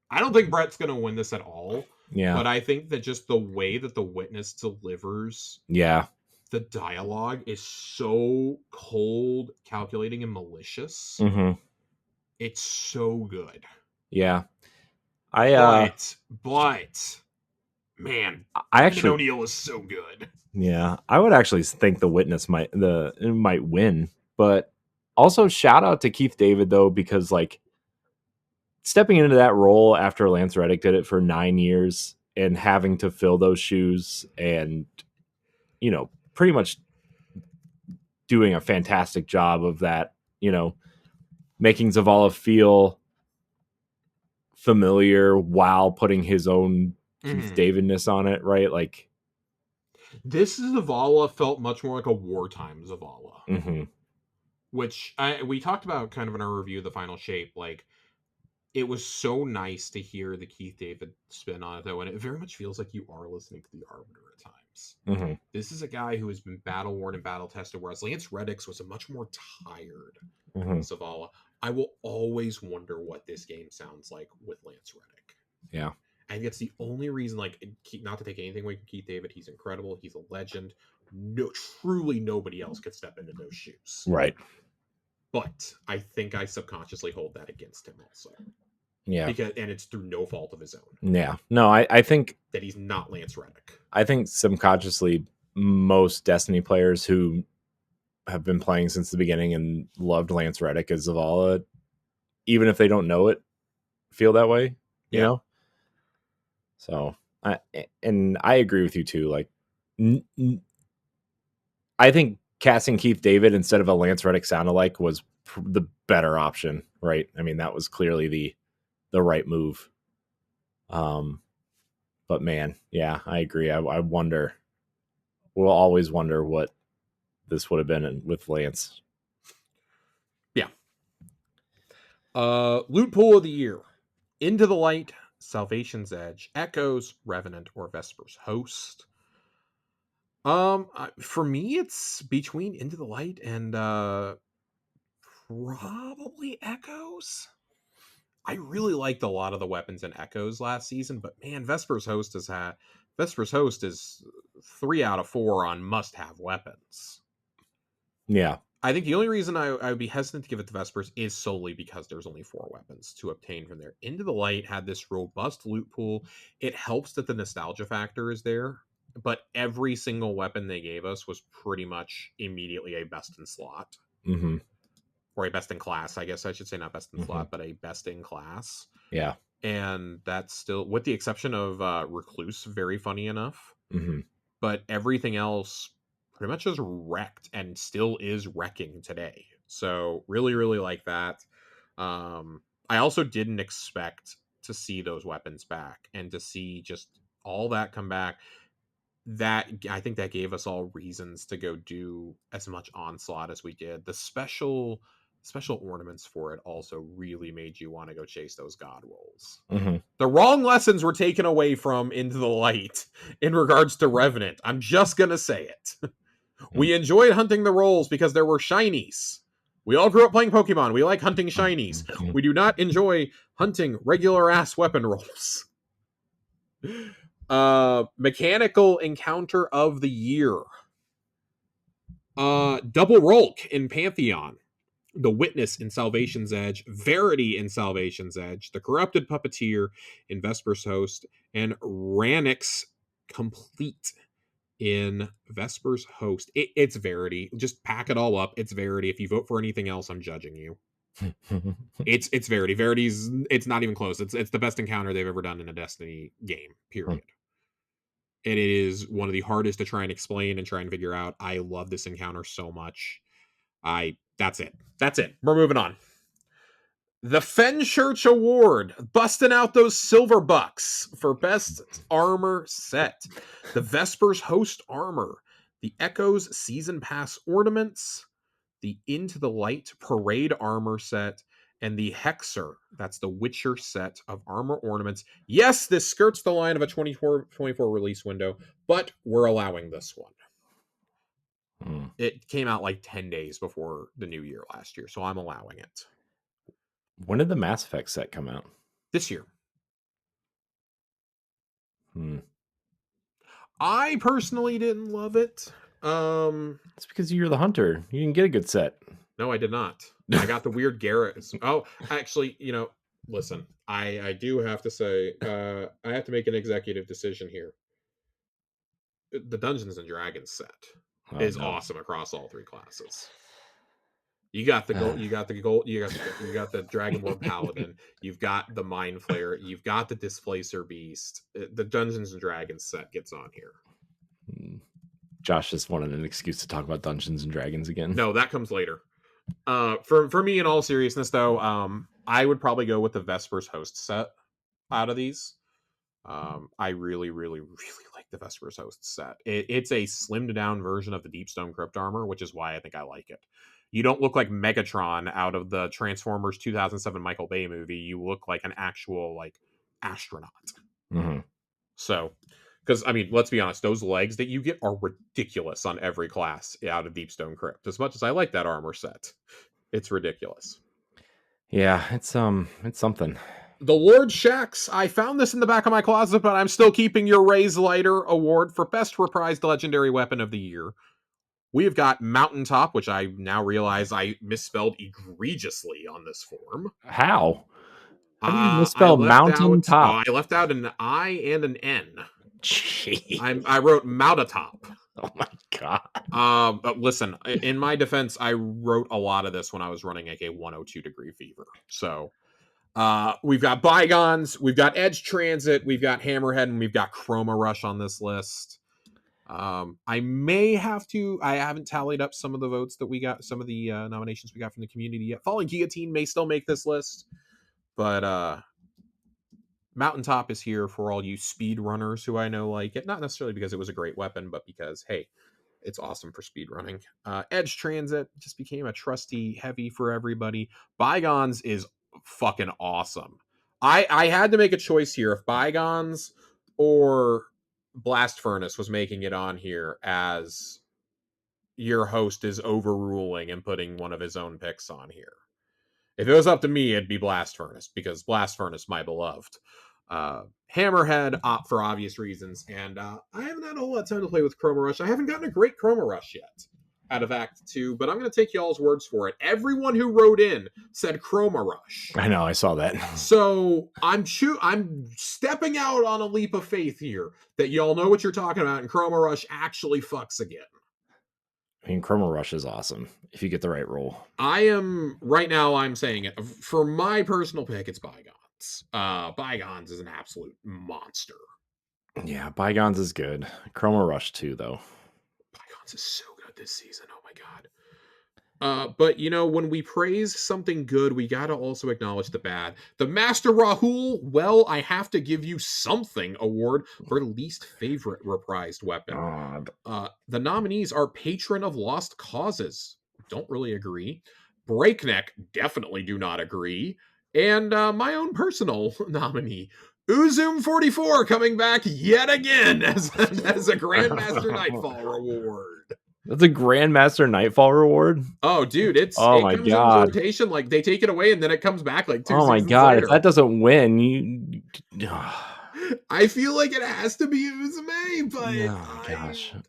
I don't think Brett's going to win this at all. Yeah. But I think that just the way that the Witness delivers the dialogue is so cold, calculating, and malicious. Mm-hmm. It's so good. Yeah. But man, actually O'Neill is so good. Yeah, I would actually think the Witness might win, but Also, shout out to Keith David though, because like stepping into that role after Lance Reddick did it for 9 years and having to fill those shoes and, you know, pretty much doing a fantastic job of that, you know, making Zavala feel familiar while putting his own Keith Davidness on it, right? Like this Zavala felt much more like a wartime Zavala, mm-hmm. which we talked about kind of in our review of the final shape. Like, it was so nice to hear the Keith David spin on it, though, and it very much feels like you are listening to the Arbiter at times. Mm-hmm. This is a guy who has been battle worn and battle tested, whereas Lance Reddick's was a much more tired Zavala. I will always wonder what this game sounds like with Lance Reddick. Yeah. I think it's the only reason, like, not to take anything away from Keith David, he's incredible, he's a legend. No, truly nobody else could step into those shoes. Right. But I think I subconsciously hold that against him also. Yeah. And it's through no fault of his own. Yeah. No, I think that he's not Lance Reddick. I think subconsciously most Destiny players who have been playing since the beginning and loved Lance Reddick as Zavala, even if they don't know it, feel that way, you know? So, I agree with you too. Like, I think casting Keith David instead of a Lance Reddick sound-alike was the better option, right? I mean, that was clearly the right move. But man, yeah, I agree. I wonder. We'll always wonder what this would have been with Lance. Yeah. Loot pool of the year: Into the Light, Salvation's Edge, Echoes, Revenant, or Vesper's Host. For me, it's between Into the Light and probably Echoes. I really liked a lot of the weapons in Echoes last season, but man, Vesper's Host is 3 out of 4 on must-have weapons. Yeah. I think the only reason I would be hesitant to give it to Vespers is solely because there's only 4 weapons to obtain from there. Into the Light had this robust loot pool. It helps that the nostalgia factor is there, but every single weapon they gave us was pretty much immediately a best in slot. Mm-hmm. Or a best in class, I guess I should say, not best in slot, but a best in class. Yeah. And that's still, with the exception of Recluse, very funny enough. Mm-hmm. But everything else pretty much just wrecked and still is wrecking today. So really, really like that. I also didn't expect to see those weapons back and to see just all that come back. That, I think that gave us all reasons to go do as much Onslaught as we did. The special ornaments for it also really made you want to go chase those god rolls. Mm-hmm. The wrong lessons were taken away from Into the Light in regards to Revenant. I'm just gonna say it. We enjoyed hunting the rolls because there were shinies. We all grew up playing Pokemon. We like hunting shinies. We do not enjoy hunting regular ass weapon rolls. Mechanical encounter of the year: Double Rolk in Pantheon, the Witness in Salvation's Edge, Verity in Salvation's Edge, the Corrupted Puppeteer in Vesper's Host, and Ranix Complete in Vesper's Host. It's Verity. Just pack it all up. It's Verity. If you vote for anything else, I'm judging you. It's Verity. It's not even close. It's the best encounter they've ever done in a Destiny game, period. And it is one of the hardest to try and explain and try and figure out. I love this encounter so much. That's it. We're moving on. The Fenchurch Award, busting out those silver bucks for best armor set. The Vesper's Host armor, the Echoes Season Pass ornaments, the Into the Light Parade armor set, and the Hexer, that's the Witcher set of armor ornaments. Yes, this skirts the line of a 24 release window, but we're allowing this one. It came out like 10 days before the new year last year, so I'm allowing it. When did the Mass Effect set come out? This year. I personally didn't love it. It's because you're the hunter. You didn't get a good set. No, I did not. I got the weird Garrett. Oh, actually, listen, I do have to say, I have to make an executive decision here. The Dungeons and Dragons set is awesome across all 3 classes. You got the gold. You got the gold. You got the Dragonborn Paladin. You've got the Mind Flayer. You've got the Displacer Beast. The Dungeons and Dragons set gets on here. Josh just wanted an excuse to talk about Dungeons and Dragons again. No, that comes later. For me, in all seriousness, though, I would probably go with the Vespers Host set out of these. I really, really, really like the Vespers Host set. It's a slimmed down version of the Deepstone Crypt Armor, which is why I think I like it. You don't look like Megatron out of the Transformers 2007 Michael Bay movie. You look like an actual like astronaut. Mm-hmm. So, because I mean, let's be honest, those legs that you get are ridiculous on every class out of Deepstone Crypt. As much as I like that armor set, it's ridiculous. Yeah, it's something. The Lord Shax, I found this in the back of my closet, but I'm still keeping your Raise Lighter award for Best Reprised Legendary Weapon of the Year. We've got Mountaintop, which I now realize I misspelled egregiously on this form. How? How do you misspell mountaintop? I left out an I and an N. Jeez. I wrote Mountatop. Oh my god. Listen, in my defense, I wrote a lot of this when I was running like a 102 degree fever. So we've got Bygones, we've got Edge Transit, we've got Hammerhead, and we've got Chroma Rush on this list. I may have to, I haven't tallied up some of the votes that we got, some of the nominations we got from the community yet. Falling Guillotine may still make this list, but Mountaintop is here for all you speed runners who I know like it, not necessarily because it was a great weapon, but because, hey, it's awesome for speed running. Edge Transit just became a trusty heavy for everybody. Bygones is fucking awesome. I had to make a choice here if Bygones or Blast Furnace was making it on here as your host is overruling and putting one of his own picks on here. If it was up to me, it'd be Blast Furnace, because Blast Furnace, my beloved. Hammerhead, for obvious reasons, and I haven't had a whole lot of time to play with Chroma Rush. I haven't gotten a great Chroma Rush yet out of Act 2, but I'm going to take y'all's words for it. Everyone who wrote in said Chroma Rush. I know, I saw that. So I'm stepping out on a leap of faith here that y'all know what you're talking about, and Chroma Rush actually fucks again. I mean, Chroma Rush is awesome if you get the right roll. Right now I'm saying it. For my personal pick, it's Bygones. Bygones is an absolute monster. Yeah, Bygones is good. Chroma Rush too, though. Bygones is so good this season. Oh my god. But you know, when we praise something good, we gotta also acknowledge the bad. The Master Rahul, well, I have to give you something award for least favorite reprised weapon. The nominees are Patron of Lost Causes. Don't really agree. Breakneck, definitely do not agree. And my own personal nominee, Uzum 44, coming back yet again as a Grandmaster Nightfall reward. That's a Grandmaster Nightfall reward? Oh, dude, it comes in rotation. Like, they take it away and then it comes back like 2 seasons my god, later. if that doesn't win, you... I feel like it has to be Uzume, but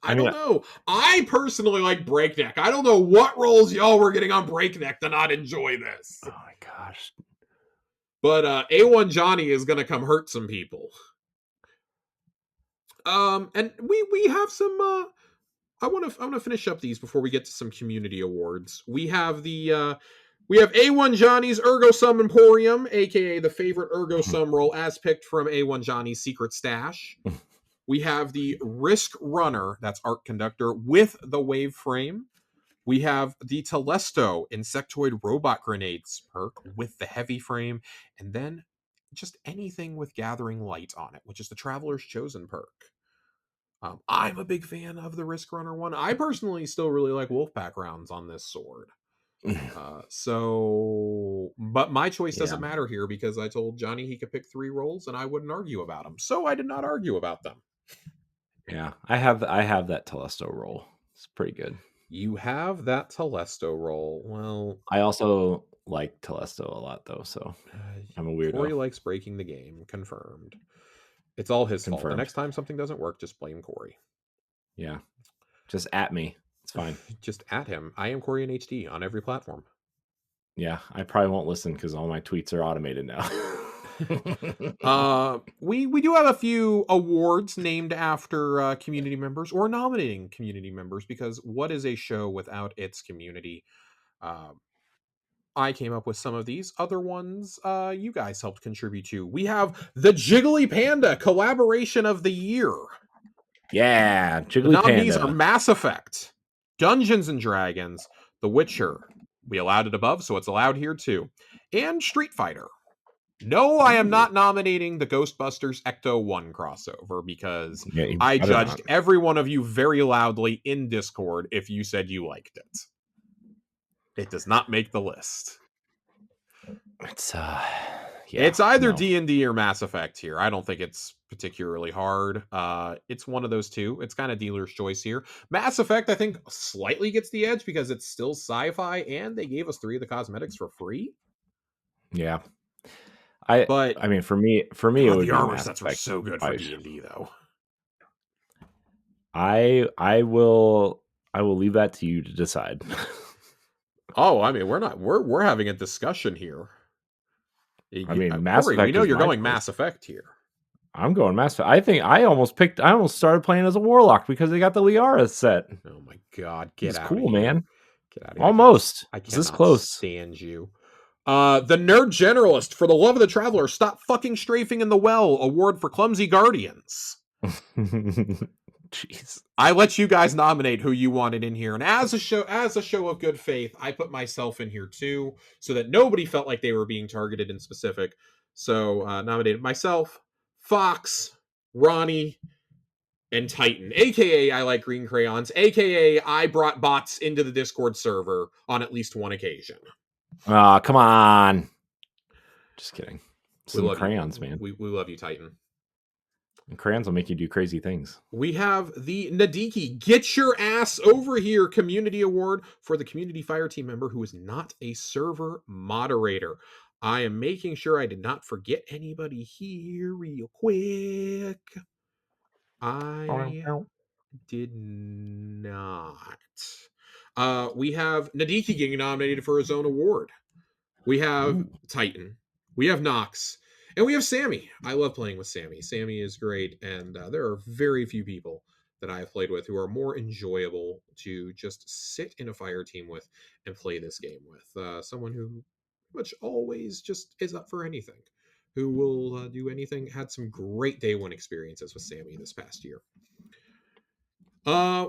I don't know. I personally like Breakneck. I don't know what roles y'all were getting on Breakneck to not enjoy this. Oh my gosh. But A1 Johnny is gonna come hurt some people. And we have some I want to finish up these before we get to some community awards. We have A1 Johnny's Ergo Sum Emporium, aka the favorite Ergo Sum roll as picked from A1 Johnny's secret stash. We have the Risk Runner, that's Arc Conductor, with the Wave Frame. We have the Telesto Insectoid Robot Grenades perk with the Heavy Frame, and then just anything with Gathering Light on it, which is the Traveler's Chosen perk. I'm a big fan of the Risk Runner one. I personally still really like Wolfpack rounds on this sword. But my choice doesn't matter here, because I told Johnny he could pick 3 rolls and I wouldn't argue about them. So I did not argue about them. Yeah, I have that Telesto roll. It's pretty good. You have that Telesto roll. Well, I also like Telesto a lot, though, so I'm a weirdo. Corey likes breaking the game. Confirmed. It's all his fault. The next time something doesn't work, just blame Corey. Yeah. Just at me. It's fine. Just at him. I am Corey in HD on every platform. Yeah, I probably won't listen because all my tweets are automated now. We do have a few awards named after community members, or nominating community members, because what is a show without its community? I came up with some of these. Other ones you guys helped contribute to. We have the Jiggly Panda collaboration of the year. Yeah, The Jiggly nominees are Panda. Mass Effect, Dungeons and Dragons, The Witcher. We allowed it above, so it's allowed here too. And Street Fighter. No, I am Ooh. not nominating the Ghostbusters Ecto 1 crossover because Yeah, you I better not. judged every one of you very loudly in Discord if you said you liked it. It does not make the list. It's yeah, It's either no. D&D or Mass Effect here. I don't think it's particularly hard. It's one of those two. It's kind of dealer's choice here. Mass Effect, I think, slightly gets the edge because it's still sci-fi and they gave us 3 of the cosmetics for free. Yeah. I But I mean for me it God, would the be armor Mass sets were Effect. so good for I D&D though. I will leave that to you to decide. Oh, I mean, we're having a discussion here. I mean, Mass Corey, we Effect know is you're my going choice. Mass Effect here. I'm going Mass Effect. I think I almost started playing as a warlock because they got the Liara set. Oh my God, get It's out of cool, here. man. Get out of here. Almost. I Is this cannot close? stand you. The Nerd Generalist, for the love of the traveler, stop fucking strafing in the well. Award for Clumsy Guardians. Jeez. I let you guys nominate who you wanted in here, and as a show of good faith, I put myself in here too, so that nobody felt like they were being targeted in specific. So nominated myself, Fox, Ronnie, and Titan, aka I like green crayons, aka I brought bots into the Discord server on at least one occasion. Oh, come on. Just kidding. We Some love you. crayons, man. We love you, Titan. And crayons will make you do crazy things. We have the Nadiki Get Your Ass Over Here Community Award for the Community Fire Team member who is not a server moderator. I am making sure I did not forget anybody here real quick. I did not. We have Nadiki getting nominated for his own award. We have Ooh. Titan. We have Nox. And we have Sammy. I love playing with Sammy. Sammy is great. And there are very few people that I have played with who are more enjoyable to just sit in a fire team with and play this game with. Someone who much always just is up for anything, who will do anything. Had some great day one experiences with Sammy this past year.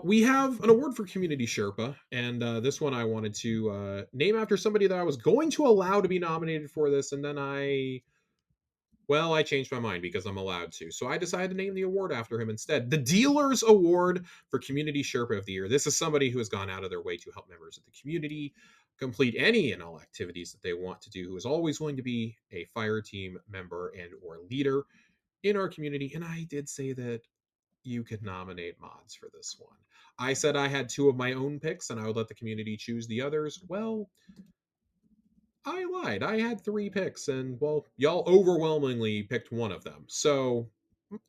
We have an award for Community Sherpa, and this one I wanted to name after somebody that I was going to allow to be nominated for this, and then I changed my mind because I'm allowed to. So I decided to name the award after him instead. The Dealer's Award for Community Sherpa of the Year. This is somebody who has gone out of their way to help members of the community complete any and all activities that they want to do, who is always willing to be a fire team member and or leader in our community. And I did say that you could nominate mods for this one. I said I had 2 of my own picks and I would let the community choose the others. Well, I lied. I had 3 picks and well, y'all overwhelmingly picked one of them. So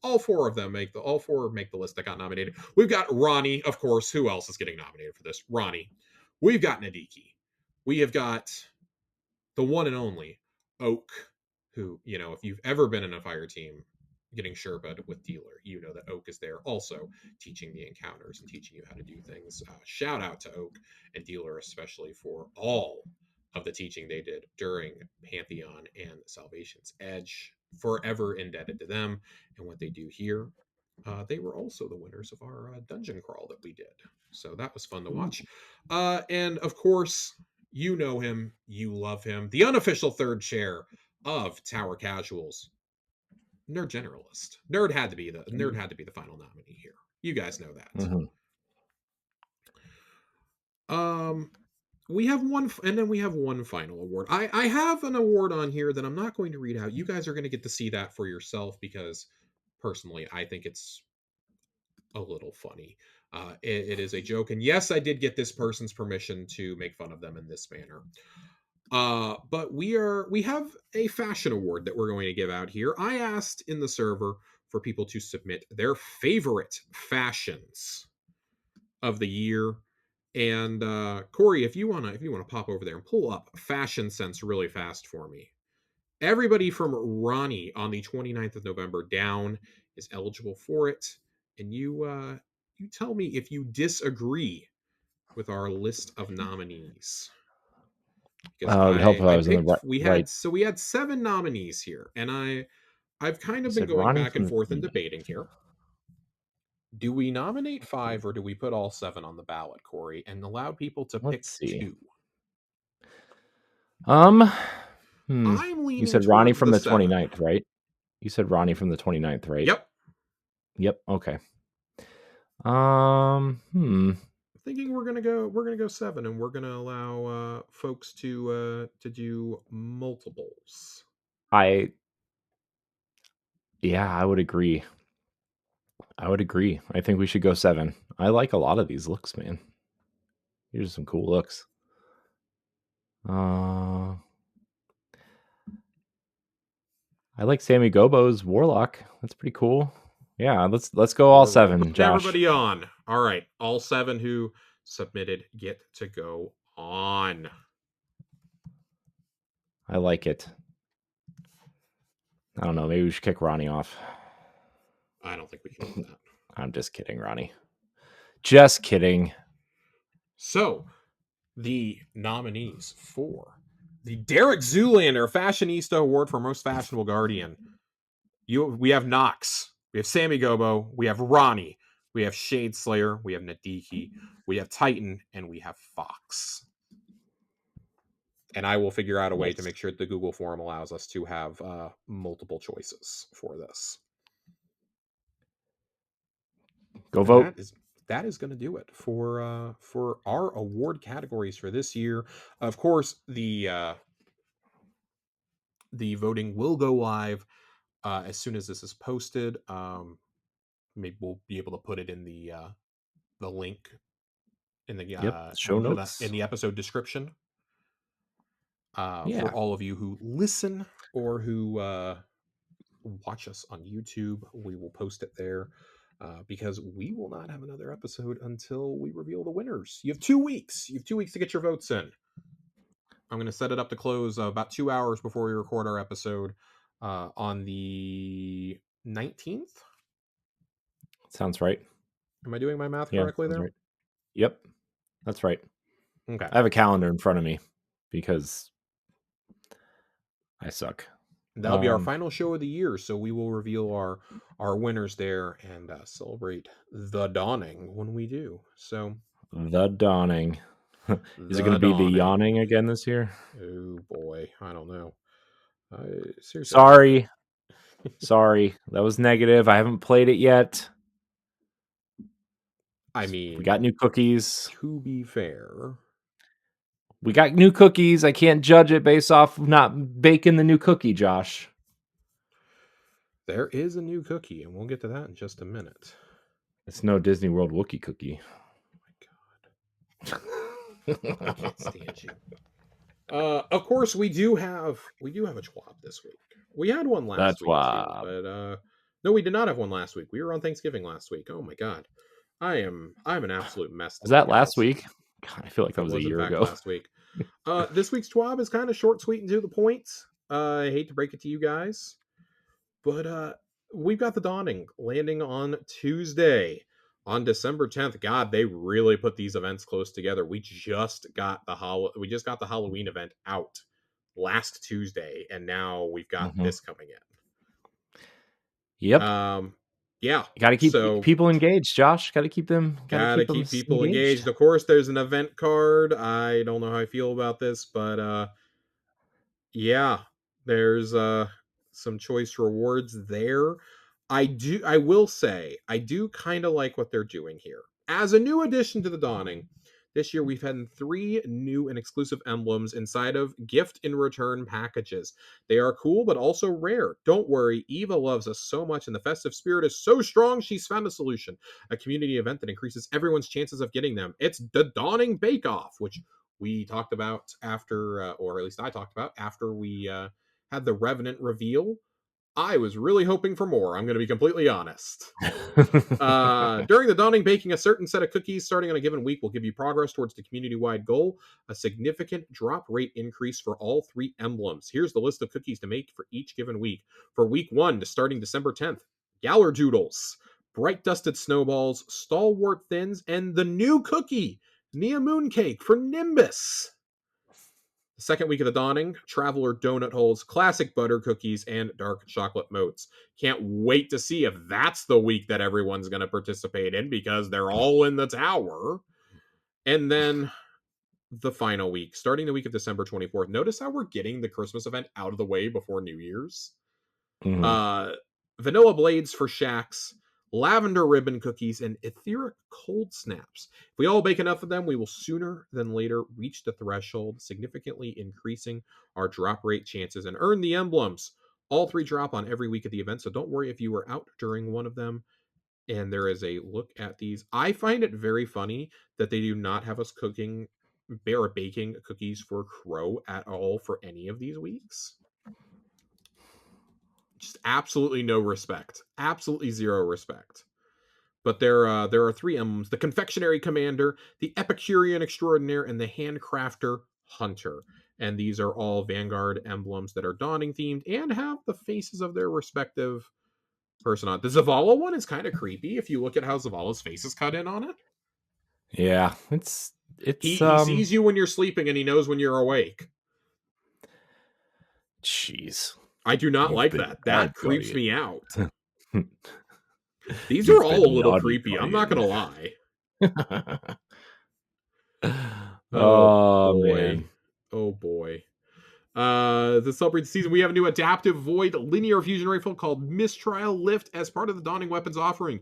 all 4 of them make the list that got nominated. We've got Ronnie, of course. Who else is getting nominated for this? Ronnie. We've got Nadiki. We have got the one and only Oak, who, if you've ever been in a fire team getting Sherpa with Dealer, you know that Oak is there also teaching the encounters and teaching you how to do things. Shout out to Oak and Dealer, especially for all of the teaching they did during Pantheon and Salvation's Edge. Forever indebted to them and what they do here. They were also the winners of our dungeon crawl that we did. So that was fun to watch. And of course, you know him, you love him. The unofficial third chair of Tower Casuals, Nerd Generalist. Nerd had to be the final nominee here. You guys know that. Mm-hmm. We have one, and then we have one final award. I have an award on here that I'm not going to read out. You guys are going to get to see that for yourself because personally, I think it's a little funny. It is a joke, and yes, I did get this person's permission to make fun of them in this manner. But we have a fashion award that we're going to give out here. I asked in the server for people to submit their favorite fashions of the year. And Corey, if you wanna pop over there and pull up Fashion Sense really fast for me. Everybody from Ronnie on the 29th of November down is eligible for it. And you tell me if you disagree with our list of nominees. because It would help if I I was in the picked right. we had 7 nominees here, and I've kind You of been said going Ronnie back from and the forth and 29th. debating here. Do we nominate 5 or do we put all 7 on the ballot, Corey, and allow people to Let's pick see. 2? Um, I'm you leaning said Ronnie towards from the the 7. 29th, right? You said Ronnie from the 29th, right? Yep. Yep. Okay. Um, Thinking we're gonna go 7, and we're gonna allow folks to do multiples. I yeah, I would agree. I would agree. I think we should go 7. I like a lot of these looks, man. These are some cool looks. I like Sammy Gobo's Warlock. That's pretty cool. Yeah, let's go all We're 7, putting Josh. everybody on. All right, all 7 who submitted get to go on. I like it. I don't know. Maybe we should kick Ronnie off. I don't think we can do that. I'm just kidding, Ronnie. Just kidding. So, the nominees for the Derek Zoolander Fashionista Award for Most Fashionable Guardian. We have Knox, we have Sammy Gobo, we have Ronnie, we have Shade Slayer, we have Nadiki, we have Titan, and we have Fox. And I will figure out a way to make sure the Google form allows us to have multiple choices for this. Go vote. That is going to do it for our award categories for this year. Of course, the voting will go live as soon as this is posted. Maybe we'll be able to put it in the link in the Show notes. in the episode description Yeah. for all of you who listen or who watch us on YouTube. We will post it there because we will not have another episode until we reveal the winners. You have 2 weeks. You have 2 weeks to get your votes in. I'm going to set it up to close about 2 hours before we record our episode on the 19th. Sounds right. Am I doing my math correctly there? Right. Yep. That's right. Okay. I have a calendar in front of me because I suck. That'll be our final show of the year, so we will reveal our winners there and celebrate the dawning when we do. So the dawning. Is it going to be the yawning again this year? Oh boy, I don't know. Seriously. Sorry, that was negative. I haven't played it yet. I mean, we got new cookies. To be fair, we got new cookies. I can't judge it based off not baking the new cookie, Josh. There is a new cookie, and we'll get to that in just a minute. It's no Disney World Wookiee cookie. Oh my god. I can't stand you. Of course, we do have a Schwab this week. We had one last week too, but no, we did not have one last week. We were on Thanksgiving last week. Oh my god, I'm an absolute mess. Was that last week? God, I feel like that was a year ago. Last week. This week's Schwab is kind of short, sweet, and to the point. I hate to break it to you guys, but we've got the dawning landing on Tuesday. On December 10th, God, they really put these events close together. We just got the Halloween event out last Tuesday, and now we've got this coming in. Yep. Yeah. Got to keep people engaged, Josh. Got to keep them. Got to keep people engaged. Of course, there's an event card. I don't know how I feel about this, but yeah, there's some choice rewards there. I will say, I do kind of like what they're doing here. As a new addition to the Dawning, this year we've had 3 new and exclusive emblems inside of gift in return packages. They are cool, but also rare. Don't worry, Eva loves us so much and the festive spirit is so strong, she's found a solution. A community event that increases everyone's chances of getting them. It's the Dawning Bake Off, which we talked about after, or at least I talked about after we had the Revenant reveal. I was really hoping for more. I'm going to be completely honest. During the Dawning, baking a certain set of cookies starting on a given week will give you progress towards the community-wide goal, a significant drop rate increase for all 3 emblems. Here's the list of cookies to make for each given week. For week 1, starting December 10th, Gallerdoodles, Bright Dusted Snowballs, Stalwart Thins, and the new cookie, Nia Mooncake for Nimbus. The second week of the Dawning, Traveler Donut holds classic butter cookies and dark chocolate moats. Can't wait to see if that's the week that everyone's going to participate in, because they're all in the tower. And then the final week, starting the week of December 24th. Notice how we're getting the Christmas event out of the way before New Year's. Mhm. Vanilla Blades for Shacks, Lavender Ribbon Cookies, and Etheric Cold Snaps. If we all bake enough of them, we will sooner than later reach the threshold, significantly increasing our drop rate chances and earn the emblems. All 3 drop on every week of the event, so don't worry if you were out during one of them. And there is a look at these. I find it very funny that they do not have us cooking or baking cookies for Crow at all for any of these weeks. Just absolutely no respect. Absolutely zero respect. But there are 3 emblems: the Confectionery Commander, the Epicurean Extraordinaire, and the Handcrafter Hunter. And these are all Vanguard emblems that are Dawning themed and have the faces of their respective person on it. The Zavala one is kind of creepy if you look at how Zavala's face is cut in on it. Yeah, He sees you when you're sleeping and he knows when you're awake. Jeez. I do not You've like been that. That creeps naughty. me out. These are You've all a been little naughty, creepy. I'm not Guardian. gonna lie. Oh Oh, boy. man. Oh boy. To celebrate the season, we have a new adaptive void linear fusion rifle called Mistrial Lift as part of the Dawning Weapons offering.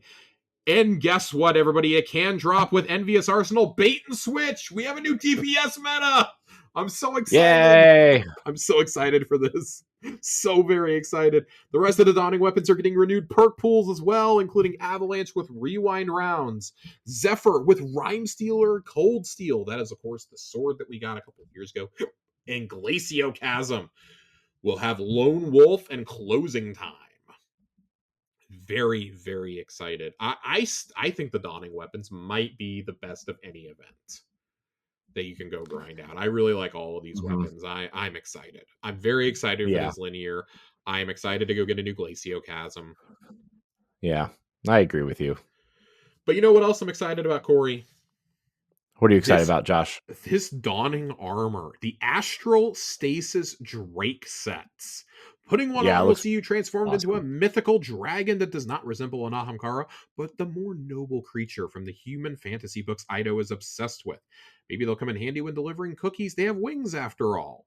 And guess what, everybody? It can drop with Envious Arsenal Bait and Switch. We have a new DPS meta. I'm so excited. Yay! I'm so excited for this. So very excited. The rest of the Dawning weapons are getting renewed perk pools as well, including Avalanche with Rewind Rounds, Zephyr with Rhyme Stealer Cold Steel. That is, of course, the sword that we got a couple of years ago. And Glacio Chasm will have Lone Wolf and Closing Time. Very, very excited. I think the Dawning weapons might be the best of any event that you can go grind out. I really like all of these weapons. I'm excited. I'm very excited for Yeah. this linear. I'm excited to go get a new Glacio Chasm. Yeah, I agree with you. But you know what else I'm excited about, Corey? What are you excited about, Josh? This Dawning armor, the Astral Stasis Drake sets. Putting one Yeah, it on will looks see you transformed into a awesome. mythical dragon that does not resemble an Ahamkara, but the more noble creature from the human fantasy books Eido is obsessed with. Maybe they'll come in handy when delivering cookies. They have wings after all.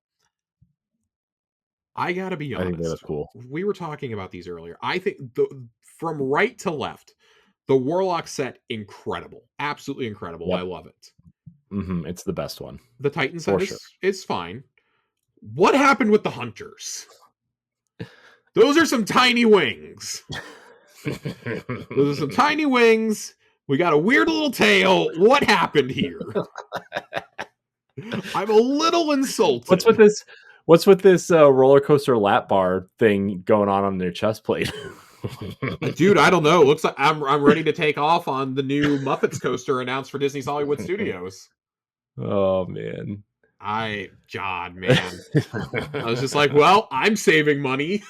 I gotta be I think they honest. look cool. We were talking about these earlier. I think from right to left, the Warlock set, incredible. Absolutely incredible. I Yep. love it. It's the best one. The Titan set For sure. is fine. What happened with the Hunters? Those are some tiny wings. Those are some tiny wings. We got a weird little tail. What happened here? I'm a little insulted. What's with this roller coaster lap bar thing going on their chest plate? Dude, I don't know. Looks like I'm ready to take off on the new Muppets coaster announced for Disney's Hollywood Studios. Oh man. God, man. I was just like, well, I'm saving money.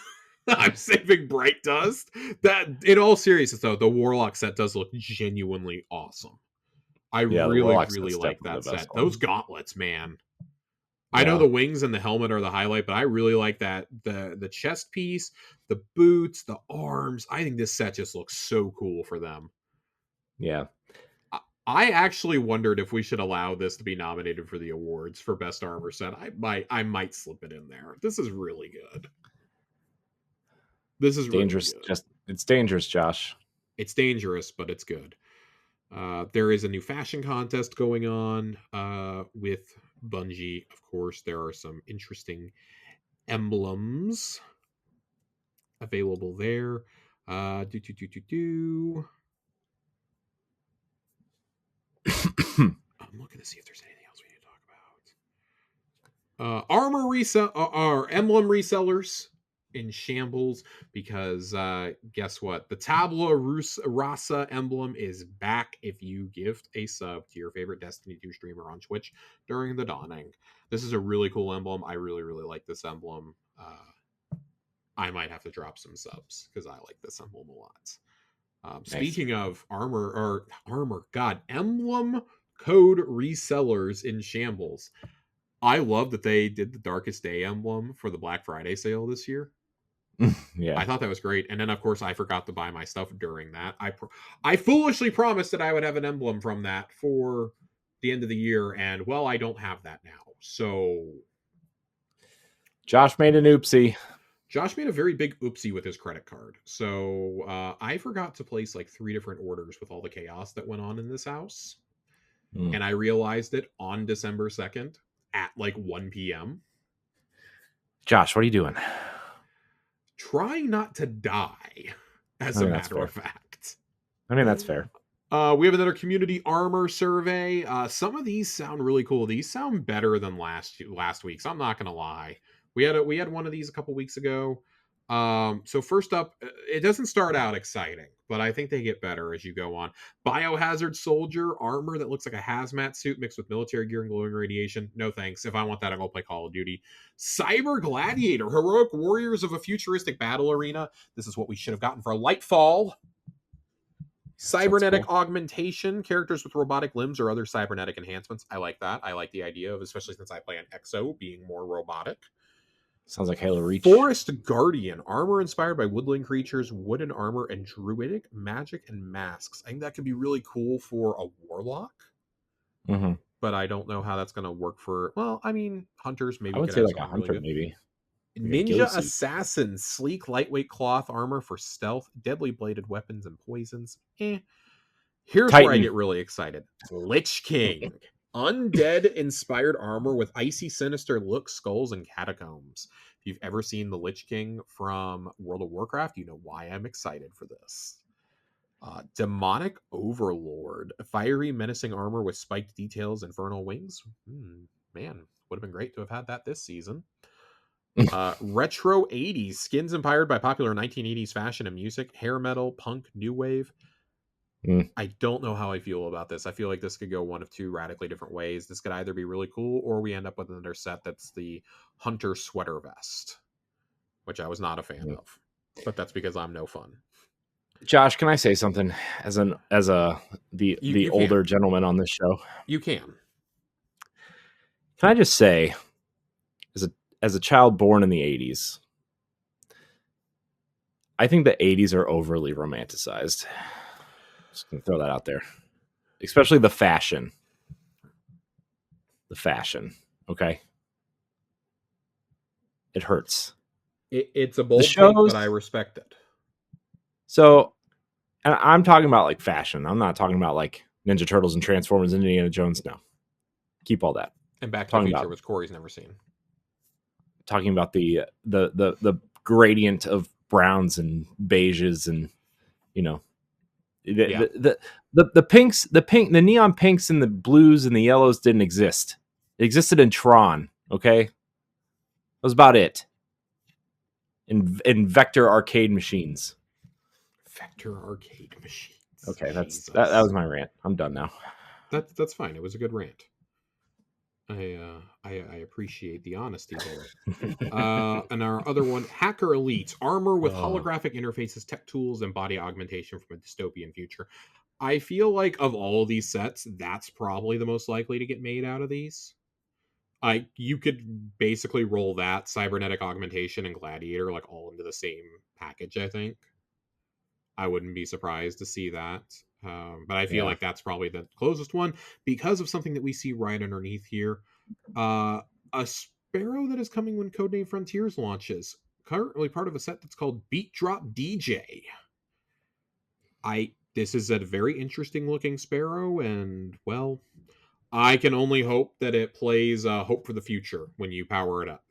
I'm saving Bright Dust. That, in all seriousness, though, the Warlock set does look genuinely awesome. I Yeah, the really, Warlock really set's like definitely that the best set. one. Those gauntlets, man. I know Yeah. the wings and the helmet are the highlight, but I really like that the chest piece, the boots, the arms. I think this set just looks so cool for them. Yeah. I actually wondered if we should allow this to be nominated for the awards for best armor set. I might slip it in there. This is really good. This is Dangerous. really good. It's dangerous, Josh. It's dangerous, but it's good. There is a new fashion contest going on with Bungie. Of course, there are some interesting emblems available there. Do do do do do. I'm looking to see if there's anything else we need to talk about. Armor resell or emblem resellers in shambles because guess what? The Tabla Rasa emblem is back if you gift a sub to your favorite Destiny 2 streamer on Twitch during the Dawning. This is a really cool emblem. I really, really like this emblem. I might have to drop some subs because I like this emblem a lot. Nice. Speaking of emblem code resellers in shambles. I love that they did the Darkest Day emblem for the Black Friday sale this year. Yeah. I thought that was great. And then, of course, I forgot to buy my stuff during that. I foolishly promised that I would have an emblem from that for the end of the year, and well, I don't have that now. So Josh made an oopsie. Josh made a very big oopsie with his credit card. So I forgot to place like 3 different orders with all the chaos that went on in this house. Mm. And I realized it on December 2nd at like 1 p.m. Josh, what are you doing? Trying not to die, as a matter of fact. I mean, that's fair. We have another community armor survey. Some of these sound really cool. These sound better than last week's. I'm not gonna lie. We had one of these a couple weeks ago. So first up, it doesn't start out exciting, but I think they get better as you go on. Biohazard soldier armor that looks like a hazmat suit mixed with military gear and glowing radiation. No thanks. If I want that, I'm gonna play Call of Duty. Cyber gladiator, heroic warriors of a futuristic battle arena. This is what we should have gotten for Lightfall. Cybernetic augmentation, characters with robotic limbs or other cybernetic enhancements. I like that. I like the idea of, especially since I play an EXO, being more robotic. Sounds like Halo Reach. Forest Guardian, armor inspired by woodland creatures, wooden armor, and druidic magic and masks. I think that could be really cool for a warlock. Mm-hmm. But I don't know how that's going to work for, well, I mean, hunters maybe. I would say like a hunter, really maybe. Ninja Assassin, sleek, lightweight cloth armor for stealth, deadly bladed weapons and poisons. Here's Titan. Where I get really excited. Lich King. Undead inspired armor with icy sinister look, skulls, and catacombs. If you've ever seen the Lich King from World of Warcraft, you know why I'm excited for this. Demonic Overlord. Fiery, menacing armor with spiked details, infernal wings. Man, would have been great to have had that this season. Retro 80s. Skins inspired by popular 1980s fashion and music. Hair metal, punk, new wave. I don't know how I feel about this. I feel like this could go one of two radically different ways. This could either be really cool, or we end up with another set that's the hunter sweater vest, which I was not a fan of. But that's because I'm no fun. Josh, can I say something as the older gentleman on this show? You can. Can I just say, as a child born in the 80s, I think the 80s are overly romanticized. Just gonna throw that out there, especially the fashion. Okay, it hurts. It's a bold take, but I respect it. So, and I'm talking about like fashion. I'm not talking about like Ninja Turtles and Transformers and Indiana Jones. No, keep all that. And Back to the Future, which Corey's never seen. Talking about the gradient of browns and beiges, and the pinks, the neon pinks and the blues and the yellows didn't exist. It existed in Tron. Okay, that was about it. In Vector arcade machines. Okay, that was my rant. I'm done now. That's fine. It was a good rant. I appreciate the honesty there. And our other one, Hacker Elites, armor with holographic interfaces, tech tools, and body augmentation from a dystopian future. I feel like of all of these sets, that's probably the most likely to get made out of these. You could basically roll that, cybernetic augmentation, and gladiator like all into the same package. I think I wouldn't be surprised to see that. But I feel like that's probably the closest one because of something that we see right underneath here. A Sparrow that is coming when Codename Frontiers launches. Currently part of a set that's called Beat Drop DJ. This is a very interesting looking Sparrow, and well, I can only hope that it plays Hope for the Future when you power it up.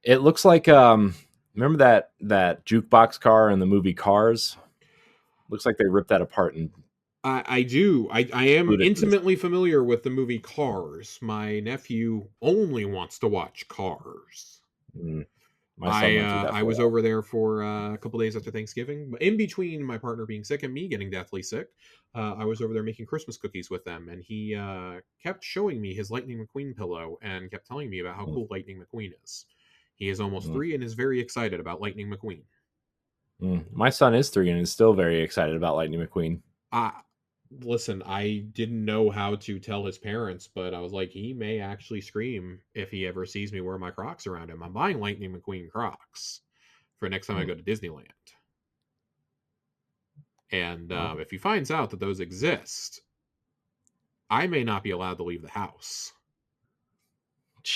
It looks like remember that jukebox car in the movie Cars? Looks like they ripped that apart. And I do. I am intimately familiar with the movie Cars. My nephew only wants to watch Cars. I was over there for a couple days after Thanksgiving. But in between my partner being sick and me getting deathly sick, I was over there making Christmas cookies with them. And he kept showing me his Lightning McQueen pillow and kept telling me about how cool Lightning McQueen is. He is almost 3 and is very excited about Lightning McQueen. My son is 3 and is still very excited about Lightning McQueen. Listen, I didn't know how to tell his parents, but I was like, he may actually scream if he ever sees me wear my Crocs around him. I'm buying Lightning McQueen Crocs for next time I Mm. go to Disneyland. And Well, if he finds out that those exist, I may not be allowed to leave the house.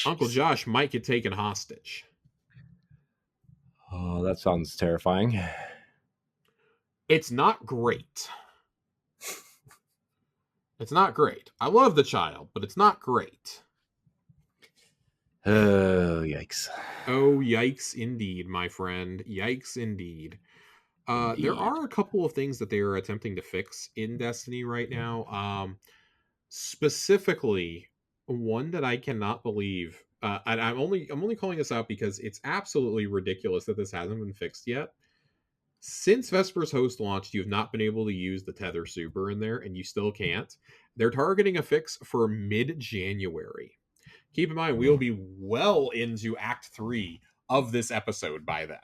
Uncle jeez. Josh might get taken hostage. Oh, that sounds terrifying. It's not great. It's not great. I love the child, but it's not great. Oh, yikes. Oh, yikes indeed, my friend. Yikes indeed. There Indeed. are a couple of things that they are attempting to fix in Destiny right now. Specifically, one that I cannot believe, and I'm only calling this out because it's absolutely ridiculous that this hasn't been fixed yet. Since Vesper's Host launched, you have not been able to use the Tether Super in there, and you still can't. They're targeting a fix for mid-January. Keep in mind, we'll Mm. be well into Act 3 of this episode by then.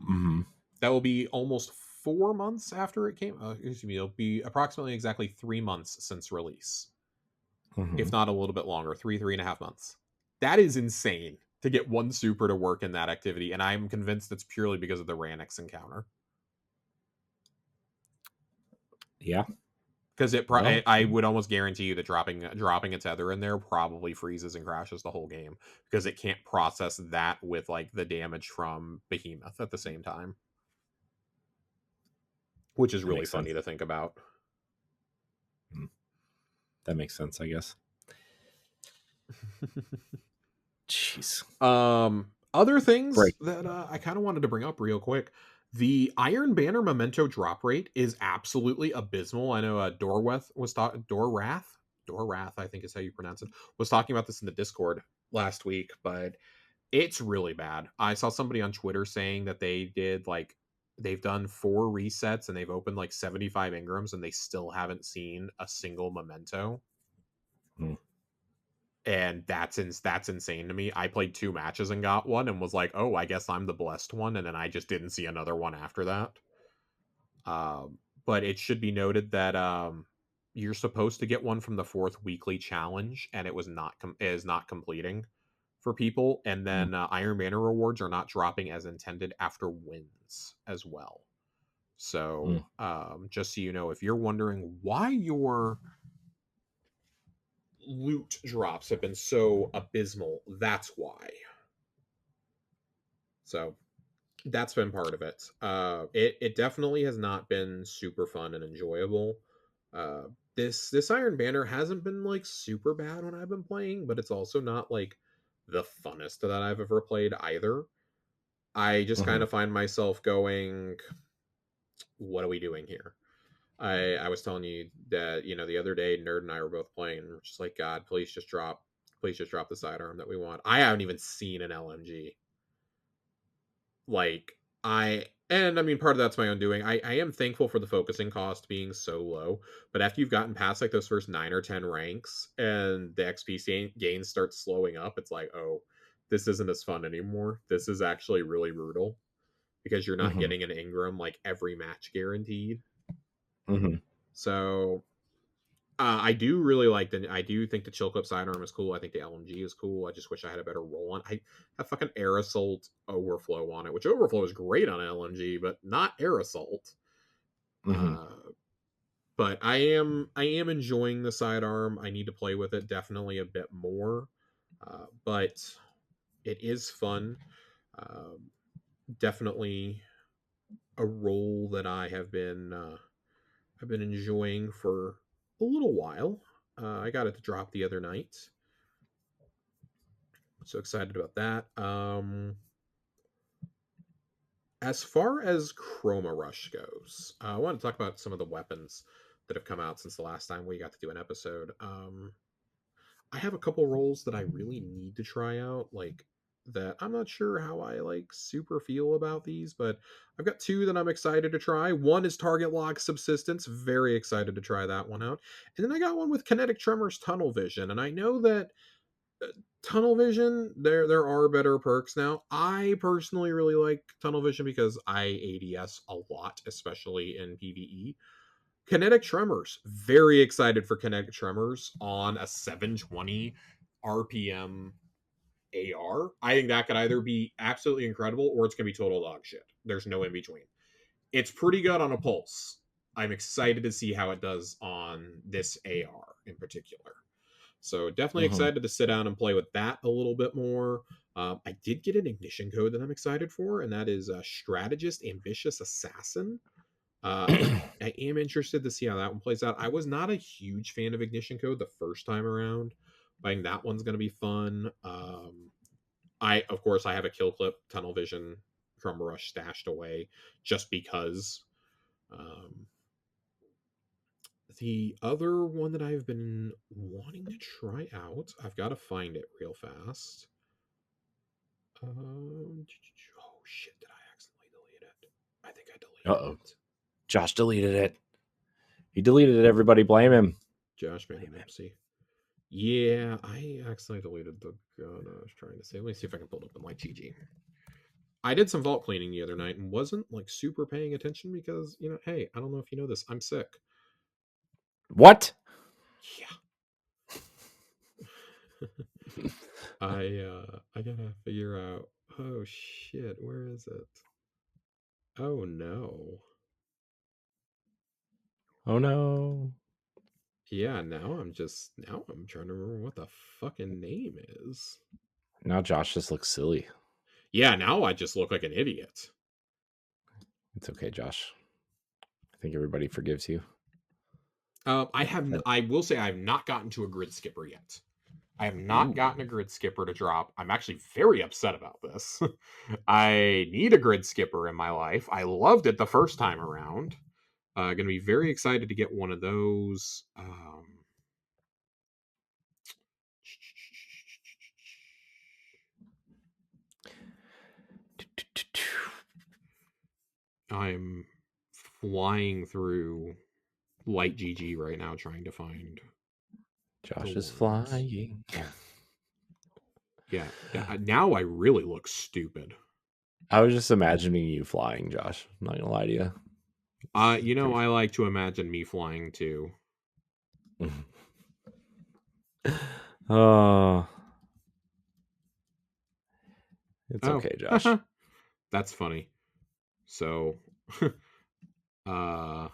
Mm-hmm. That will be almost 4 months after it came. Excuse me, it'll be approximately exactly 3 months since release, Mm-hmm. if not a little bit longer, 3.5 months. That is insane to get one super to work in that activity, and I'm convinced it's purely because of the Ranix encounter. Yeah. Because Well, I would almost guarantee you that dropping a tether in there probably freezes and crashes the whole game because it can't process that with like the damage from Behemoth at the same time, which is that really makes sense. funny to think about. That makes sense, I guess. Jeez. Other things Break. that I kind of wanted to bring up real quick. The Iron Banner memento drop rate is absolutely abysmal. I know Dorwrath, I think is how you pronounce it, was talking about this in the Discord last week, but it's really bad. I saw somebody on Twitter saying that they've done 4 resets and they've opened like 75 Ingrams and they still haven't seen a single memento. Hmm. And that's insane to me. I played 2 matches and got one and was like, oh, I guess I'm the blessed one, and then I just didn't see another one after that. But it should be noted that you're supposed to get one from the 4th weekly challenge, and it is not completing for people. And Hmm. then Iron Banner rewards are not dropping as intended after wins as well. Hmm. So just so you know, if you're wondering why your loot drops have been so abysmal, that's why. So that's been part of it. It definitely has not been super fun and enjoyable. Uh, this Iron Banner hasn't been like super bad when I've been playing, but it's also not like the funnest that I've ever played either. I just kind Mm-hmm. of find myself going, "What are we doing here?" I was telling you that the other day, Nerd and I were both playing. And we're just like, God, please just drop the sidearm that we want. I haven't even seen an LMG. Like I mean, part of that's my own doing. I am thankful for the focusing cost being so low, but after you've gotten past like those first 9 or 10 ranks and the XP gains start slowing up, it's like, oh, this isn't as fun anymore. This is actually really brutal because you're not Mm-hmm. getting an Ingram like every match guaranteed. Mm-hmm. So I do think the chill clip sidearm is cool. I think the LMG is cool. I just wish I had a better roll on. I have fucking air assault overflow on it, which overflow is great on LMG, but not air assault. Mm-hmm. Uh, but I am enjoying the sidearm. I need to play with it definitely a bit more, but it is fun. Um, Definitely a role that I've been enjoying for a little while. I got it to drop the other night. So excited about that. As far as Chroma Rush goes, I want to talk about some of the weapons that have come out since the last time we got to do an episode. I have a couple roles that I really need to try out, like that I'm not sure how I like super feel about these, but I've got 2 that I'm excited to try. One is Target Lock Subsistence, very excited to try that one out. And then I got one with Kinetic Tremors Tunnel Vision, and I know that tunnel vision, there are better perks now. I personally really like tunnel vision because I ADS a lot, especially in PvE. Kinetic Tremors. Very excited for Kinetic Tremors on a 720 RPM AR. I think that could either be absolutely incredible or it's going to be total dog shit. There's no in between. It's pretty good on a pulse. I'm excited to see how it does on this AR in particular. So definitely Mm-hmm. excited to sit down and play with that a little bit more. I did get an ignition code that I'm excited for, and that is Strategist Ambitious Assassin. I am interested to see how that one plays out. I was not a huge fan of Ignition Code the first time around. I think that one's going to be fun. I of course I have a Kill Clip Tunnel Vision Drum Rush stashed away just because. Um, the other one that I've been wanting to try out, I've got to find it real fast. Oh shit! Did I accidentally delete it? I think I deleted Uh-oh. it. Josh deleted it. He deleted it. Everybody blame him. Josh made an oopsie. Yeah, I accidentally deleted the gun I was trying to say. Let me see if I can pull it up in like GG. I did some vault cleaning the other night and wasn't like super paying attention because, hey, I don't know if you know this. I'm sick. What? Yeah. I gotta figure out, oh shit, where is it? Oh no. Oh no. Yeah, now I'm trying to remember what the fucking name is. Now Josh just looks silly. Yeah, now I just look like an idiot. It's okay, Josh. I think everybody forgives you. I will say I have not gotten to a grid skipper yet. I have not Ooh. gotten a grid skipper to drop. I'm actually very upset about this. I need a grid skipper in my life. I loved it the first time around. Going to be very excited to get one of those. I'm flying through light GG right now trying to find the Josh is ones. flying. Yeah, now I really look stupid. I was just imagining you flying, Josh. I'm not gonna lie to you. It's pretty. I like to imagine me flying too. Oh, it's Oh, okay, Josh. that's funny. So, uh,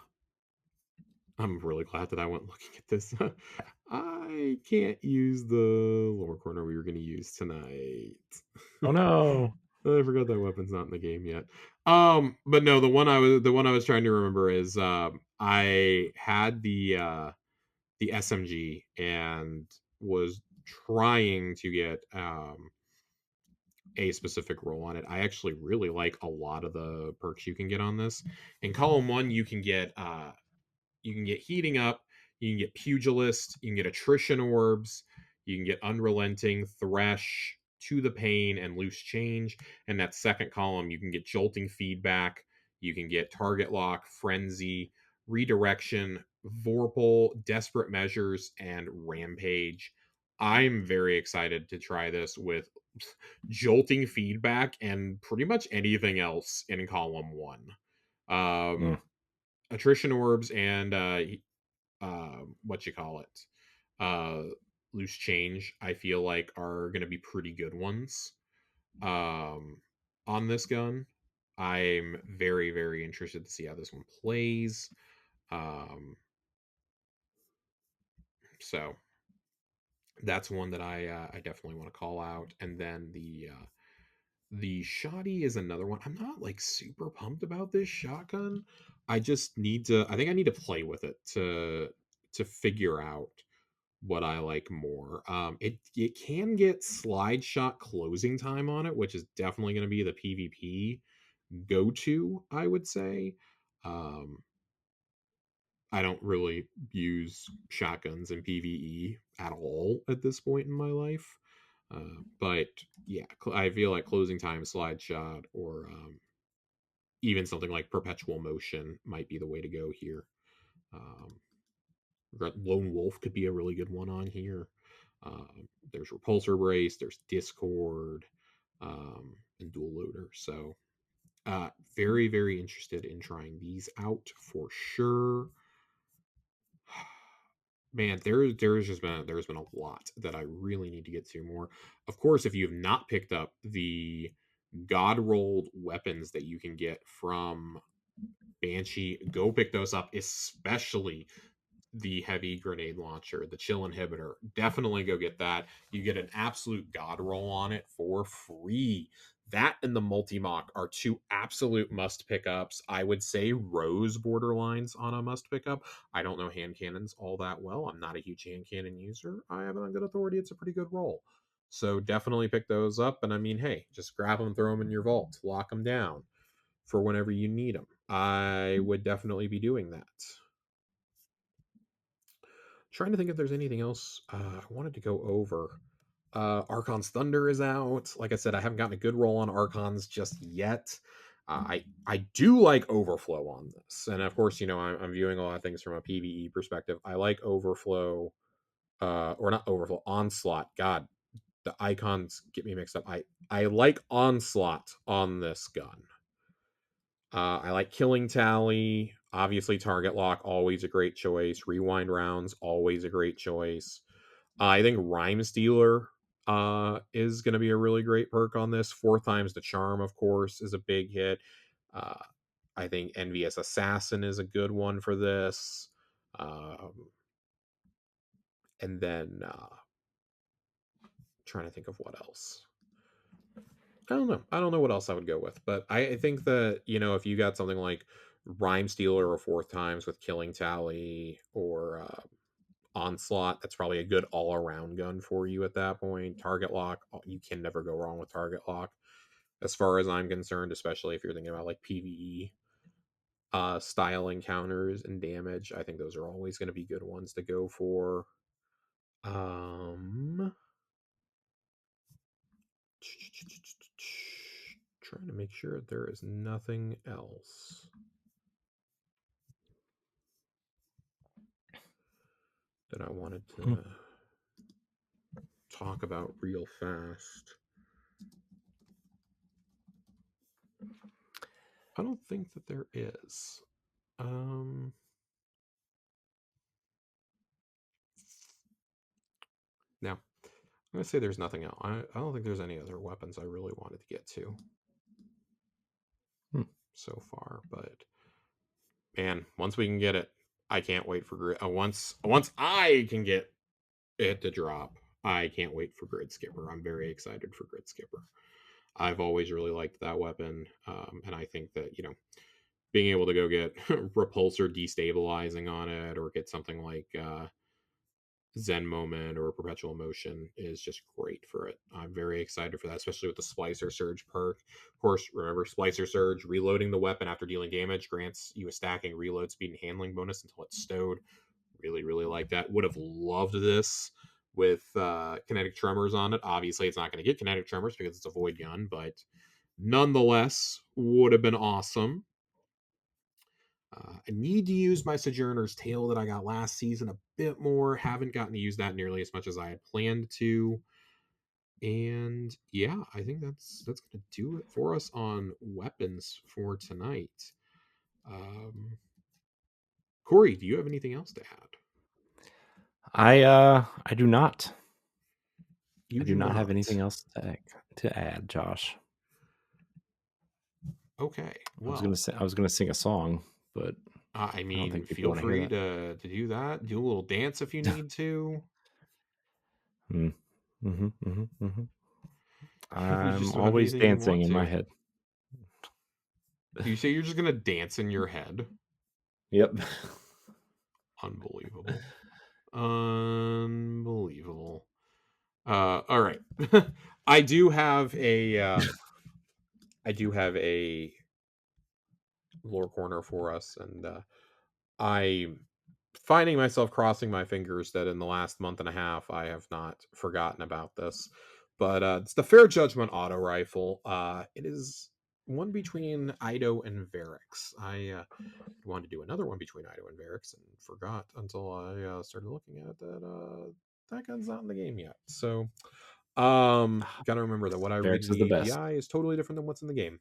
I'm really glad that I went looking at this. I can't use the lower corner we were going to use tonight. Oh no. I forgot that weapon's not in the game yet. But no, the one I was trying to remember is I had the SMG and was trying to get a specific role on it. I actually really like a lot of the perks you can get on this. In column 1, you can get heating up, you can get pugilist, you can get attrition orbs, you can get unrelenting, thresh, to the pain, and loose change. And that second column, you can get jolting feedback, you can get target lock, frenzy, redirection, vorpal, desperate measures, and rampage. I'm very excited to try this with jolting feedback and pretty much anything else in column 1. Mm. Attrition orbs and what you call it, uh, loose change. I feel like are going to be pretty good ones. Um, on this gun, I'm very interested to see how this one plays. Um, so that's one that I definitely want to call out. And then the shoddy is another one. I'm not like super pumped about this shotgun. I just need to. I think I need to play with it to figure out what I like more. It can get slide shot closing time on it, which is definitely going to be the PvP go to. I would say. Um, I don't really use shotguns in PVE at all at this point in my life. But yeah, I feel like closing time slide shot or even something like perpetual motion might be the way to go here. Um, Lone Wolf could be a really good one on here. There's Repulsor Brace, there's Discord, and Dual Loader. So, very interested in trying these out for sure. Man, there's been a lot that I really need to get to more. Of course, if you have not picked up the god rolled weapons that you can get from Banshee, go pick those up, especially the heavy grenade launcher, the chill inhibitor. Definitely go get that. You get an absolute god roll on it for free. That and the multi mock are two absolute must pickups. I would say Rose borderlines on a must pickup. I don't know hand cannons all that well. I'm not a huge hand cannon user. I have it on good authority. It's a pretty good roll. So definitely pick those up. And I mean, hey, just grab them, throw them in your vault, lock them down for whenever you need them. I would definitely be doing that. Trying to think if there's anything else I wanted to go over. Archon's Thunder is out. Like I said, I haven't gotten a good roll on Archons just yet. I do like Overflow on this, and of course, I'm viewing a lot of things from a PVE perspective. I like Overflow, or not Overflow, Onslaught. God, the icons get me mixed up. I like Onslaught on this gun. I like Killing Tally. Obviously, Target Lock, always a great choice. Rewind Rounds, always a great choice. I think Rhyme Stealer is going to be a really great perk on this. 4 times the Charm, of course, is a big hit. Uh, I think Envious Assassin is a good one for this. And then trying to think of what else. I don't know. I don't know what else I would go with, but I think that if you got something like Rhyme Stealer or 4 times with Killing Tally or Onslaught, that's probably a good all around gun for you at that point. Target Lock, you can never go wrong with Target Lock, as far as I'm concerned, especially if you're thinking about like PVE style encounters and damage. I think those are always going to be good ones to go for. Um, trying to make sure there is nothing else that I wanted Hmm. to talk about real fast. I don't think that there is. Um, Now, I'm going to say there's nothing else. I don't think there's any other weapons I really wanted to get to Hmm. so far, but man, once we can get it, I can't wait for grid. Once I can get it to drop, I can't wait for Grid Skipper. I'm very excited for Grid Skipper. I've always really liked that weapon, and I think that being able to go get repulsor destabilizing on it, or get something like Zen Moment or Perpetual Motion is just great for it. I'm very excited for that, especially with the Splicer Surge perk. Of course, remember Splicer Surge, reloading the weapon after dealing damage grants you a stacking reload speed and handling bonus until it's stowed. Really, really like that. Would have loved this with kinetic tremors on it. Obviously, it's not going to get kinetic tremors because it's a void gun, but nonetheless, would have been awesome. I need to use my Sojourner's Tale that I got last season a bit more. Haven't gotten to use that nearly as much as I had planned to. And yeah, I think that's gonna do it for us on weapons for tonight. Corey, do you have anything else to add? I do not. You I do do not have not. anything else to add, Josh. Okay, I was gonna well, say I was gonna sing a song, but I I don't mean, think people feel want to hear free that. to do that. Do a little dance if you need to. Mm. We I'm just don't have always anything you dancing want in my to. head. You say you're just gonna dance in your head? Yep. Unbelievable. Unbelievable. All right. I do have a lore corner for us, and I'm finding myself crossing my fingers that in the last month and a half I have not forgotten about this. But it's the Fair Judgment auto rifle. It is one between Eido and Variks. I wanted to do another one between Eido and Variks and forgot until I started looking at it that gun's not in the game yet. So gotta remember that what I read Barracks in is the the best. API is totally different than what's in the game.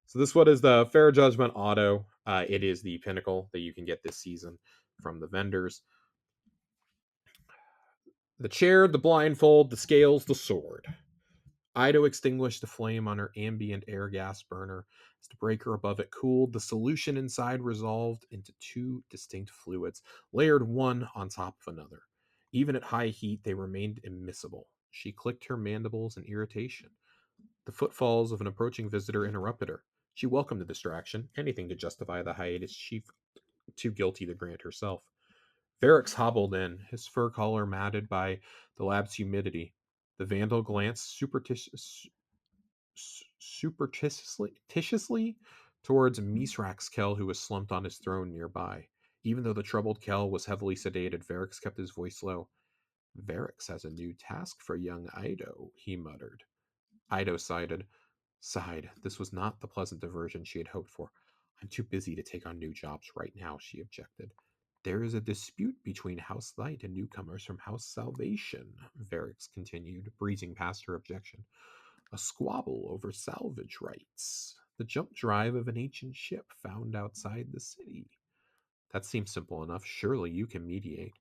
So this one is the Fair Judgment Auto. It is the pinnacle that you can get this season from the vendors. The chair, the blindfold, the scales, the sword. Eido extinguished the flame on her ambient air gas burner. As the breaker above it cooled, the solution inside resolved into two distinct fluids, layered one on top of another. Even at high heat, they remained immiscible. She clicked her mandibles in irritation. The footfalls of an approaching visitor interrupted her. She welcomed the distraction, anything to justify the hiatus she felt too guilty to grant herself. Variks hobbled in, his fur collar matted by the lab's humidity. The vandal glanced superstitiously towards Misrax Kel, who was slumped on his throne nearby. Even though the troubled Kel was heavily sedated, Variks kept his voice low. Variks has a new task for young Eido, he muttered. Eido sighed. This was not the pleasant diversion she had hoped for. I'm too busy to take on new jobs right now, she objected. There is a dispute between House Light and newcomers from House Salvation, Variks continued, breezing past her objection. A squabble over salvage rights. The jump drive of an ancient ship found outside the city. That seems simple enough. Surely you can mediate.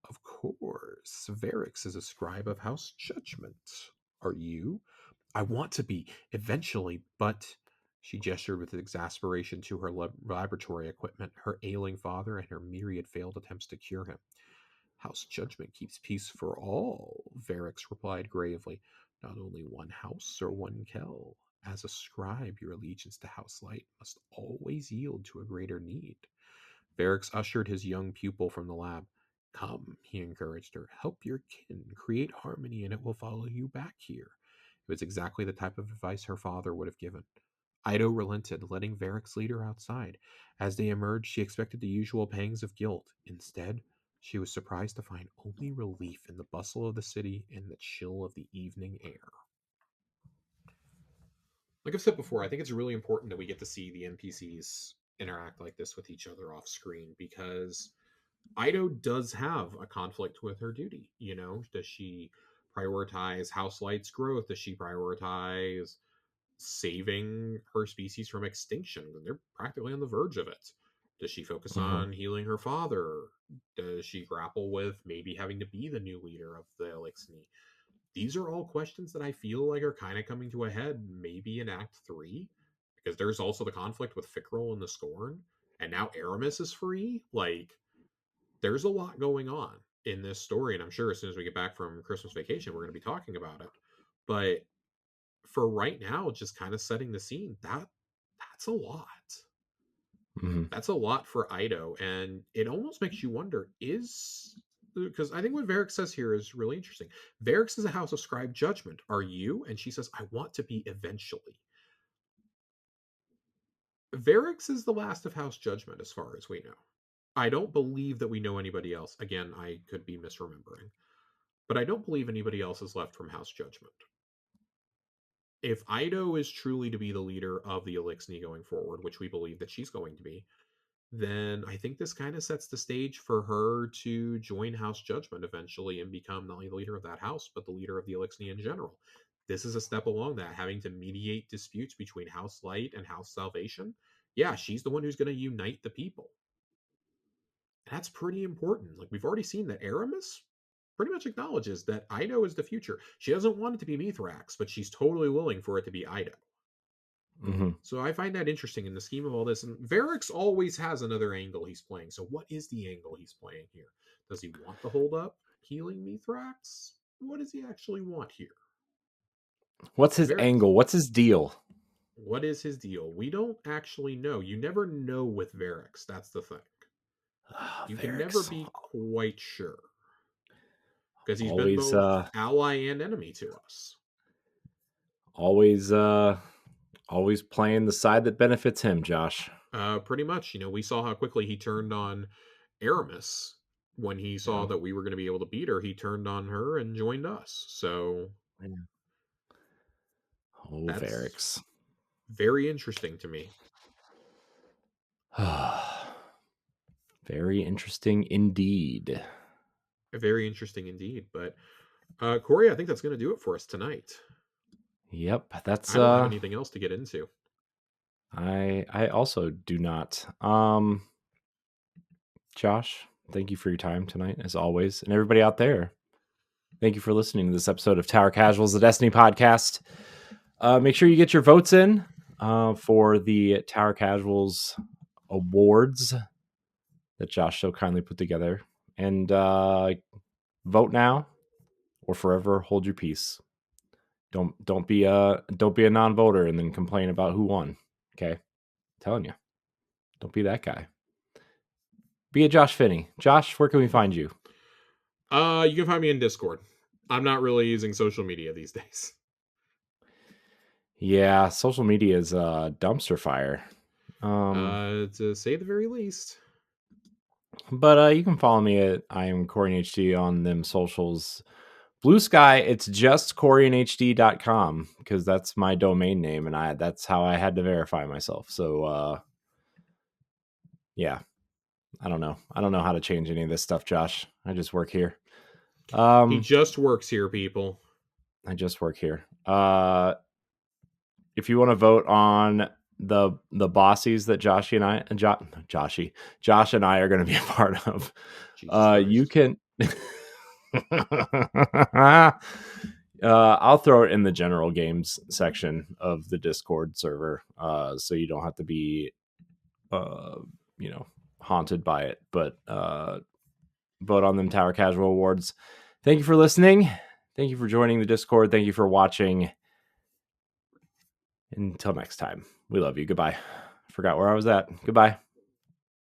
Of course. Variks is a scribe of House Judgment. Are you? I want to be, eventually, but. She gestured with exasperation to her laboratory equipment, her ailing father, and her myriad failed attempts to cure him. House Judgment keeps peace for all, Variks replied gravely. Not only one house or one Kel. As a scribe, your allegiance to House Light must always yield to a greater need. Variks ushered his young pupil from the lab. Come, he encouraged her. Help your kin, create harmony, and it will follow you back here. It was exactly the type of advice her father would have given. Eido relented, letting Variks lead her outside. As they emerged, she expected the usual pangs of guilt. Instead, she was surprised to find only relief in the bustle of the city and the chill of the evening air. Like I've said before, I think it's really important that we get to see the NPCs interact like this with each other off screen because Eido does have a conflict with her duty. You know, does she prioritize House Light's growth? Does she prioritize saving her species from extinction? They're practically on the verge of it. Does she focus Mm-hmm. on healing her father? Does she grapple with maybe having to be the new leader of the Elixni? These are all questions that I feel like are kind of coming to a head maybe in Act 3, because there's also the conflict with Fickrel and the Scorn, and now Aramis is free. Like, there's a lot going on in this story, and I'm sure as soon as we get back from Christmas vacation, we're going to be talking about it. But for right now, just kind of setting the scene, that's a lot. Mm-hmm. That's a lot for Eido, and it almost makes you wonder, is because I think what Varric says here is really interesting. Variks is a house of scribe judgment. Are you? And she says, I want to be eventually. Variks is the last of House Judgment, as far as we know. I don't believe that we know anybody else. Again, I could be misremembering, but I don't believe anybody else is left from House Judgment. If Eido is truly to be the leader of the Elixni going forward, which we believe that she's going to be, then I think this kind of sets the stage for her to join House Judgment eventually and become not only the leader of that house, but the leader of the Elixni in general. This is a step along that, having to mediate disputes between House Light and House Salvation. Yeah, she's the one who's going to unite the people. That's pretty important. Like, we've already seen that Aramis pretty much acknowledges that Eido is the future. She doesn't want it to be Mithrax, but she's totally willing for it to be Eido. Mm-hmm. So I find that interesting in the scheme of all this. And Variks always has another angle he's playing. So what is the angle he's playing here? Does he want the hold up healing Mithrax? What does he actually want here? What's his Variks, angle? What's his deal? what is his deal? We don't actually know. You never know with Variks. That's the thing. You can never Variks. be quite sure because he's been Always, both ally and enemy to us. always, always playing the side that benefits him, Josh. Pretty much. You know, we saw how quickly he turned on Aramis when he saw Yeah. that we were going to be able to beat her. He turned on her and joined us. So Yeah. Oh, that's Variks. very interesting to me. Very interesting indeed. Very interesting indeed. But Corey, I think that's going to do it for us tonight. Yep, that's I don't have anything else to get into. I also do not. Josh, thank you for your time tonight as always, and everybody out there. Thank you for listening to this episode of Tower Casuals, the Destiny podcast. Make sure you get your votes in for the Tower Casuals awards that Josh so kindly put together. And vote now or forever hold your peace. Don't be a non-voter and then complain about who won. Okay, I'm telling you, don't be that guy. Be a Josh Finney. Josh, where can we find you? You can find me in Discord. I'm not really using social media these days. Yeah, social media is a dumpster fire. To say the very least. But you can follow me at I am Corey HD on them socials. Blue Sky, it's just CoreyandHD.com because that's my domain name, and that's how I had to verify myself. So yeah. I don't know how to change any of this stuff, Josh. I just work here. He just works here, people. I just work here. If you want to vote on the bossies that Josh and I are going to be a part of, you can. I'll throw it in the general games section of the Discord server, so you don't have to be, haunted by it. But vote on them Tower Casual Awards. Thank you for listening. Thank you for joining the Discord. Thank you for watching. Until next time, we love you. Goodbye. Forgot where I was at. Goodbye.